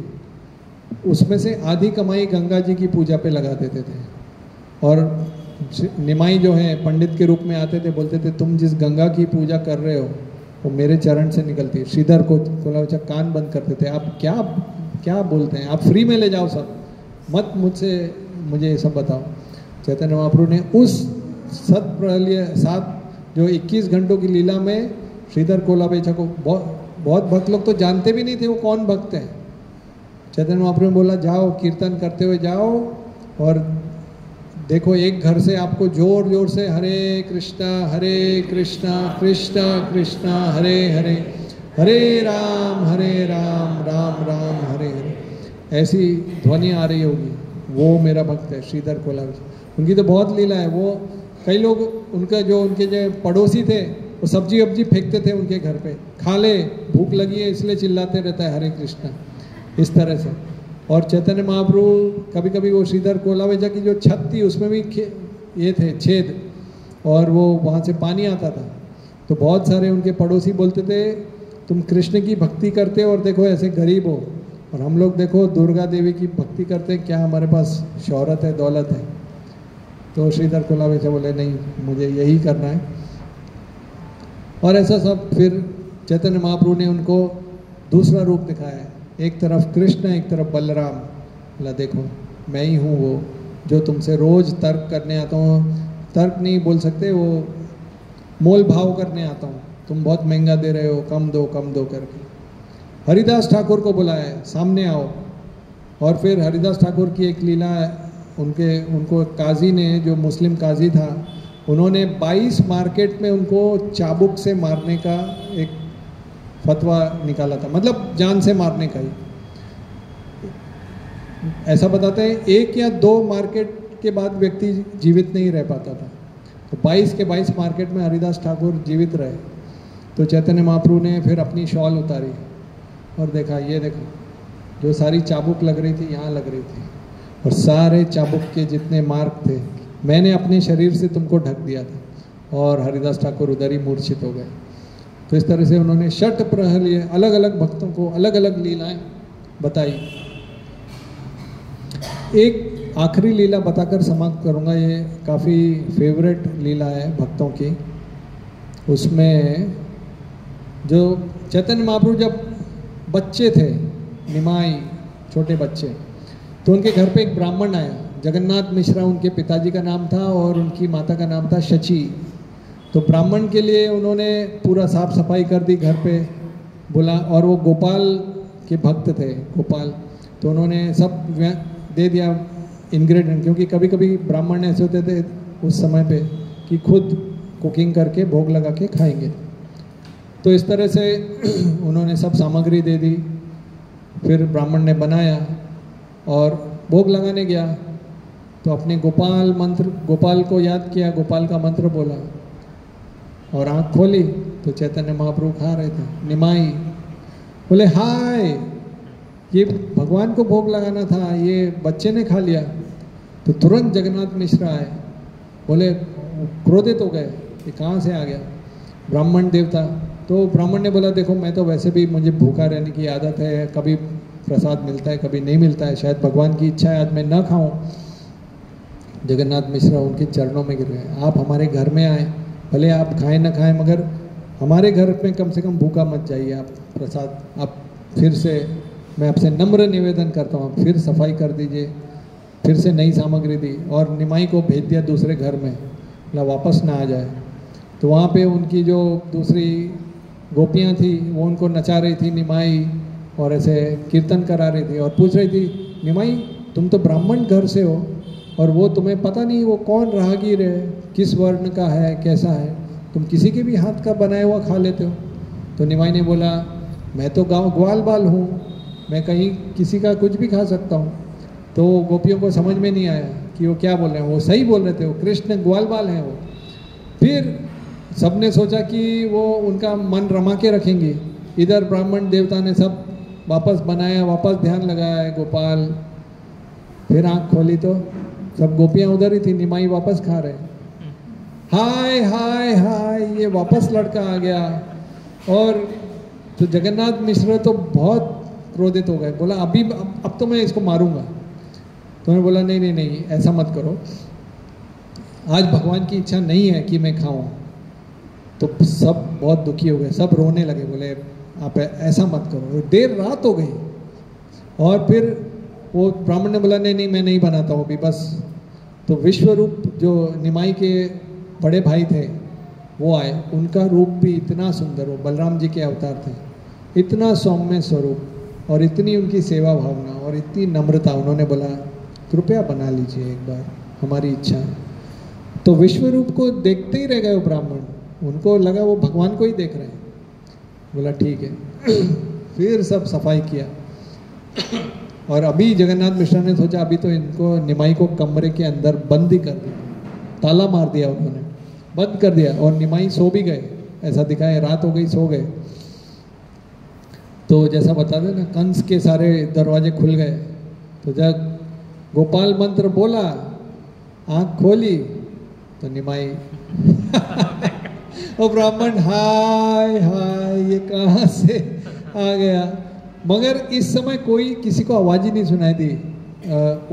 उसमें से आधी कमाई गंगा जी की पूजा पे लगा देते थे, और निमाई जो है पंडित के रूप में आते थे, बोलते थे तुम जिस गंगा की पूजा कर रहे हो वो मेरे चरण से निकलती है। श्रीधर को कोला बेचा कान बंद करते थे, आप क्या क्या बोलते हैं, आप फ्री में ले जाओ सब, मत मुझे ये सब बताओ। चैतन्य महाप्रभु ने उस सात जो 21 घंटों की लीला में श्रीधर कोलाबेचा को बहुत भक्त लोग तो जानते भी नहीं थे वो कौन भक्त हैं। चैतन्य महाप्रभु ने बोला जाओ कीर्तन करते हुए जाओ, और देखो एक घर से आपको जोर जोर से हरे कृष्णा कृष्णा कृष्णा हरे हरे, हरे राम राम राम हरे हरे, ऐसी ध्वनि आ रही होगी। वो मेरा भक्त है श्रीधर कोलाबेचा। उनकी तो बहुत लीला है। वो कई लोग उनके जो पड़ोसी थे वो सब्जी वब्जी फेंकते थे उनके घर पे, खा ले, भूख लगी है इसलिए चिल्लाते रहता है हरे कृष्णा, इस तरह से। और चैतन्य महाप्रभु कभी कभी वो श्रीधर कोलाबेचा की जो छत थी उसमें भी ये थे छेद, और वो वहाँ से पानी आता था। तो बहुत सारे उनके पड़ोसी बोलते थे तुम कृष्ण की भक्ति करते हो और देखो ऐसे गरीब हो, और हम लोग देखो दुर्गा देवी की भक्ति करते हैं, क्या हमारे पास शौहरत है, दौलत है। तो श्रीधर कोलाबेचा बोले नहीं, मुझे यही करना है। और ऐसा सब फिर चैतन्य महाप्रभु ने उनको दूसरा रूप दिखाया, एक तरफ कृष्ण एक तरफ बलराम। बोला देखो मैं ही हूँ वो जो तुमसे रोज तर्क करने आता हूँ, तर्क नहीं बोल सकते, वो मोल भाव करने आता हूँ, तुम बहुत महंगा दे रहे हो, कम दो करके। हरिदास ठाकुर को बुलाया है, सामने आओ। और फिर हरिदास ठाकुर की एक लीला, उनको काजी ने, जो मुस्लिम काजी था, उन्होंने 22 मार्केट में उनको चाबुक से मारने का एक फतवा निकाला था, मतलब जान से मारने का ही। ऐसा बताते हैं 1 या 2 मार्केट के बाद व्यक्ति जीवित नहीं रह पाता था। तो 22 के 22 मार्केट में हरिदास ठाकुर जीवित रहे। तो चैतन्य महाप्रभु ने फिर अपनी शॉल उतारी और देखा, ये देखो जो सारी चाबुक लग रही थी यहाँ लग रही थी, और सारे चाबुक के जितने मार्क थे मैंने अपने शरीर से तुमको ढक दिया था। और हरिदास ठाकुर उधर ही मूर्छित हो गए। तो इस तरह से उन्होंने षट प्रहर अलग अलग भक्तों को अलग अलग लीलाएं बताई। एक आखिरी लीला बताकर समाप्त करूंगा, ये काफ़ी फेवरेट लीला है भक्तों की। उसमें जो चैतन्य महाप्रभु जब बच्चे थे, निमाई छोटे बच्चे, तो उनके घर पे एक ब्राह्मण आया, जगन्नाथ मिश्रा उनके पिताजी का नाम था और उनकी माता का नाम था शची। तो ब्राह्मण के लिए उन्होंने पूरा साफ सफाई कर दी घर पे बोला, और वो गोपाल के भक्त थे, गोपाल। तो उन्होंने सब दे दिया, इंग्रेडिएंट, क्योंकि कभी कभी ब्राह्मण ऐसे होते थे उस समय पे कि खुद कुकिंग करके भोग लगा के खाएंगे। तो इस तरह से उन्होंने सब सामग्री दे दी, फिर ब्राह्मण ने बनाया और भोग लगाने गया तो अपने गोपाल को याद किया, गोपाल का मंत्र बोला और आँख खोली तो चैतन्य महाप्रभु खा रहे थे। निमाई बोले हाय, ये भगवान को भोग लगाना था, ये बच्चे ने खा लिया। तो तुरंत जगन्नाथ मिश्र आए, बोले क्रोधित हो गए, ये कहाँ से आ गया ब्राह्मण देवता। तो ब्राह्मण ने बोला देखो मैं तो वैसे भी मुझे भूखा रहने की आदत है, कभी प्रसाद मिलता है कभी नहीं मिलता है, शायद भगवान की इच्छा है आज मैं न खाऊं। जगन्नाथ मिश्रा उनके चरणों में गिर गए, आप हमारे घर में आए, भले आप खाएं न खाएं मगर हमारे घर में कम से कम भूखा मत जाइए आप, प्रसाद आप फिर से, मैं आपसे नम्र निवेदन करता हूँ, आप फिर सफाई कर दीजिए। फिर से नई सामग्री दी और निमाई को भेज दिया दूसरे घर में, ना वापस ना आ जाए। तो वहाँ पे उनकी जो दूसरी गोपियाँ थी वो उनको नचा रही थी निमाई, और ऐसे कीर्तन करा रही थी और पूछ रही थी निमाई तुम तो ब्राह्मण घर से हो और वो तुम्हें पता नहीं वो कौन राहगीर है, किस वर्ण का है, कैसा है, तुम किसी के भी हाथ का बनाया हुआ खा लेते हो। तो निमाई ने बोला मैं तो गाँव ग्वाल बाल हूँ, मैं कहीं किसी का कुछ भी खा सकता हूँ। तो गोपियों को समझ में नहीं आया कि वो क्या बोल रहे हैं, वो सही बोल रहे थे, वो कृष्ण ग्वाल बाल हैं वो। फिर सबने सोचा कि वो उनका मन रमा के रखेंगे, इधर ब्राह्मण देवता ने सब वापस बनाया, वापस ध्यान लगाया गोपाल। फिर आँख खोली तो सब गोपियाँ उधर ही थी, निमाई वापस खा रहे, हाय हाय हाय, ये वापस लड़का आ गया। और तो जगन्नाथ मिश्र तो बहुत क्रोधित हो गए, बोला अभी अब तो मैं इसको मारूंगा। तो उन्होंने बोला नहीं नहीं नहीं ऐसा मत करो, आज भगवान की इच्छा नहीं है कि मैं खाऊं। तो सब बहुत दुखी हो गए, सब रोने लगे, बोले आप ऐसा मत करो। देर रात हो गई और फिर वो ब्राह्मण ने बोला नहीं नहीं मैं नहीं बनाता हूँ अभी बस। तो विश्वरूप जो निमाई के बड़े भाई थे वो आए, उनका रूप भी इतना सुंदर, वो बलराम जी के अवतार थे, इतना सौम्य स्वरूप और इतनी उनकी सेवा भावना और इतनी नम्रता। उन्होंने बोला कृपया बना लीजिए एक बार, हमारी इच्छा है। तो विश्वरूप को देखते ही रह गए वो ब्राह्मण, उनको लगा वो भगवान को ही देख रहे हैं। बोला ठीक है। फिर सब सफाई किया और अभी जगन्नाथ मिश्रा ने सोचा अभी तो इनको निमाई को कमरे के अंदर बंद ही कर दिया, ताला मार दिया उन्होंने, बंद कर दिया और निमाई सो भी गए, ऐसा दिखाया रात हो गई सो गए। तो जैसा बता दें ना कंस के सारे दरवाजे खुल गए। तो जब गोपाल मंत्र बोला, आँख खोली तो निमाई और ब्राह्मण हाय हाय ये कहाँ से आ गया। मगर इस समय कोई किसी को आवाज़ ही नहीं सुनाई दी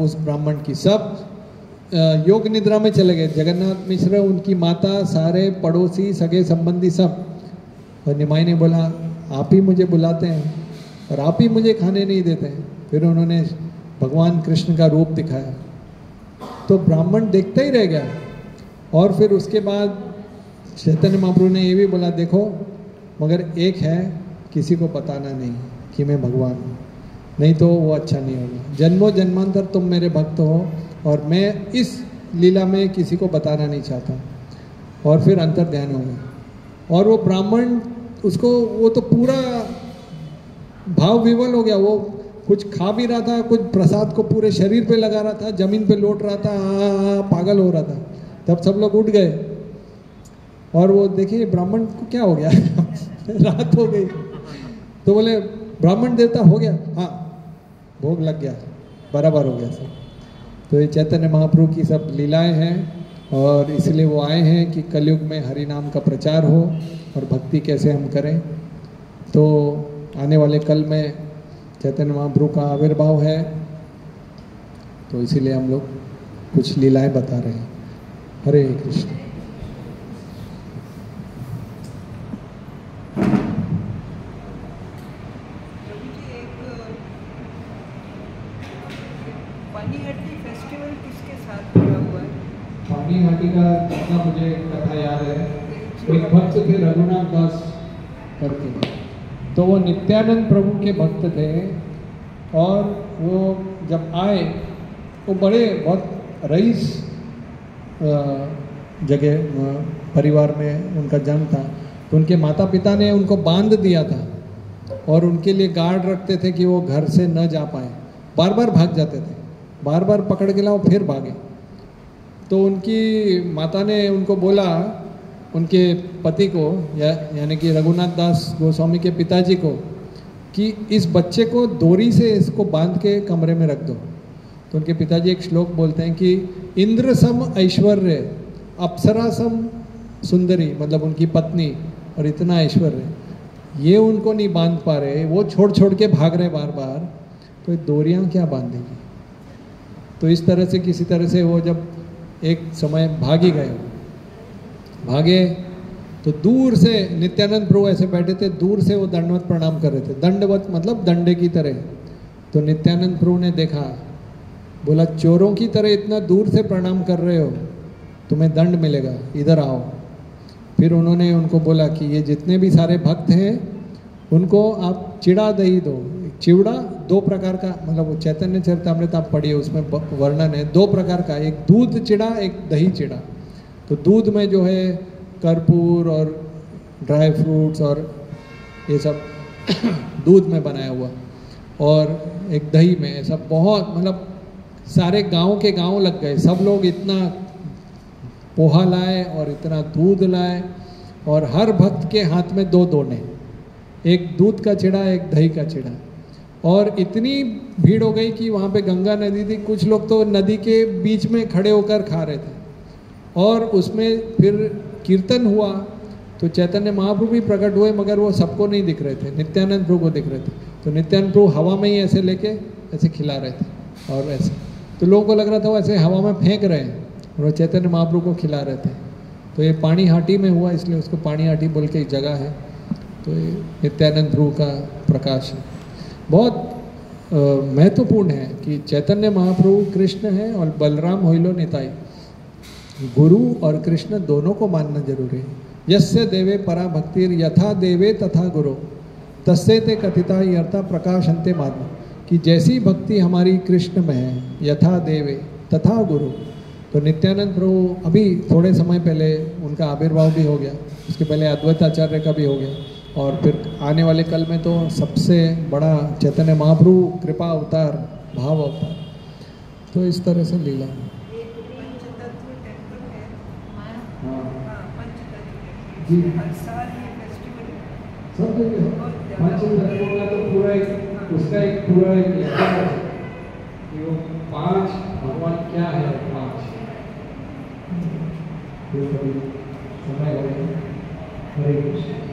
उस ब्राह्मण की, सब योग निद्रा में चले गए। जगन्नाथ मिश्र, उनकी माता, सारे पड़ोसी, सगे संबंधी सब। और निमाई ने बोला आप ही मुझे बुलाते हैं और आप ही मुझे खाने नहीं देते हैं। फिर उन्होंने भगवान कृष्ण का रूप दिखाया तो ब्राह्मण देखता ही रह गया। और फिर उसके बाद चैतन्य महाप्रभु ने ये भी बोला देखो मगर एक है, किसी को बताना नहीं कि मैं भगवान हूँ, नहीं तो वो अच्छा नहीं होगा। जन्मों जन्मांतर तुम मेरे भक्त हो और मैं इस लीला में किसी को बताना नहीं चाहता। और फिर अंतर ध्यान हो गया और वो ब्राह्मण उसको, वो तो पूरा भाव विवल हो गया, वो कुछ खा भी रहा था, कुछ प्रसाद को पूरे शरीर पे लगा रहा था, जमीन पे लौट रहा था, पागल हो रहा था। तब सब लोग उठ गए और वो देखिए ब्राह्मण को क्या हो गया रात हो गई। तो बोले ब्राह्मण देवता हो गया, हाँ भोग लग गया, बराबर हो गया सब। तो ये चैतन्य महाप्रभु की सब लीलाएं हैं और इसलिए वो आए हैं कि कलयुग में हरि नाम का प्रचार हो और भक्ति कैसे हम करें। तो आने वाले कल में चैतन्य महाप्रभु का आविर्भाव है, तो इसीलिए हम लोग कुछ लीलाएं बता रहे हैं। हरे कृष्ण। पानीहाटी फेस्टिवल किसके साथ जुड़ा हुआ है? पानीहाटी का जितना मुझे कथा याद है, एक भक्त थे रघुनाथ दास करके, तो वो नित्यानंद प्रभु के भक्त थे और वो जब आए वो बड़े बहुत रईस जगह परिवार में उनका जन्म था, तो उनके माता पिता ने उनको बांध दिया था और उनके लिए गार्ड रखते थे कि वो घर से न जा पाए। बार बार भाग जाते थे, बार बार पकड़ के लाओ फिर भागे। तो उनकी माता ने उनको बोला, उनके पति को यानी कि रघुनाथ दास गोस्वामी के पिताजी को, कि इस बच्चे को डोरी से इसको बांध के कमरे में रख दो। तो उनके पिताजी एक श्लोक बोलते हैं कि इंद्र सम ऐश्वर्य अप्सरा सम सुंदरी, मतलब उनकी पत्नी और इतना ऐश्वर्य, ये उनको नहीं बांध पा रहे, वो छोड़ छोड़ के भाग रहे बार बार, तो डोरियाँ क्या बांधेगी। तो इस तरह से किसी तरह से वो जब एक समय भाग ही गए, भागे तो दूर से नित्यानंद प्रभु ऐसे बैठे थे, दूर से वो दंडवत प्रणाम कर रहे थे, दंडवत मतलब डंडे की तरह। तो नित्यानंद प्रभु ने देखा, बोला चोरों की तरह इतना दूर से प्रणाम कर रहे हो, तुम्हें दंड मिलेगा, इधर आओ। फिर उन्होंने उनको बोला कि ये जितने भी सारे भक्त हैं उनको आप चिड़ा दही दो। चिवड़ा दो प्रकार का, मतलब वो चैतन्य चरितामृत आप पढ़िए, उसमें वर्णन है 2 प्रकार का, एक दूध चिड़ा, एक दही चिड़ा। तो दूध में जो है कर्पूर और ड्राई फ्रूट्स और ये सब दूध में बनाया हुआ, और एक दही में ऐसा बहुत, मतलब सारे गांव के गांव लग गए, सब लोग इतना पोहा लाए और इतना दूध लाए, और हर भक्त के हाथ में 2 दोने, एक दूध का चिड़ा, एक दही का चिड़ा। और इतनी भीड़ हो गई कि वहाँ पे गंगा नदी थी, कुछ लोग तो नदी के बीच में खड़े होकर खा रहे थे। और उसमें फिर कीर्तन हुआ तो चैतन्य महाप्रभु भी प्रकट हुए, मगर वो सबको नहीं दिख रहे थे, नित्यानंद प्रभु को दिख रहे थे। तो नित्यानंद प्रभु हवा में ही ऐसे लेके ऐसे खिला रहे थे और ऐसे, तो लोगों को लग रहा था वो ऐसे हवा में फेंक रहे हैं और वो चैतन्य महाप्रभु को खिला रहे थे। तो ये पानी हाटी में हुआ, इसलिए उसको पानी हाटी बोल के एक जगह है। तो ये नित्यानंद प्रभु का प्रकाश है, बहुत महत्वपूर्ण है कि चैतन्य महाप्रभु कृष्ण है और बलराम होइलो निताई, गुरु और कृष्ण दोनों को मानना जरूरी है। यस्य देवे परा भक्तिर यथा देवे तथा गुरु तस्से ते कथिता यर्था प्रकाशन्ते महात्मा, कि जैसी भक्ति हमारी कृष्ण में है, यथा देवे तथा गुरु। तो नित्यानंद प्रभु अभी थोड़े समय पहले उनका आविर्भाव भी हो गया, उसके पहले अद्वैत आचार्य का भी हो गया, और फिर आने वाले कल में तो सबसे बड़ा चैतन्य महाप्रभु कृपा अवतार, भाव अवतार। तो इस तरह से लीला पंचतत्व टेम्पल है। हाँ पंचतत्व जी, हर साल ये फेस्टिवल सब जगह पंचतत्वों का तो पूरा एक, उसका एक पूरा एक कि वो 5 भगवान क्या है, 5 समय लगेगा। हरे कृष्ण।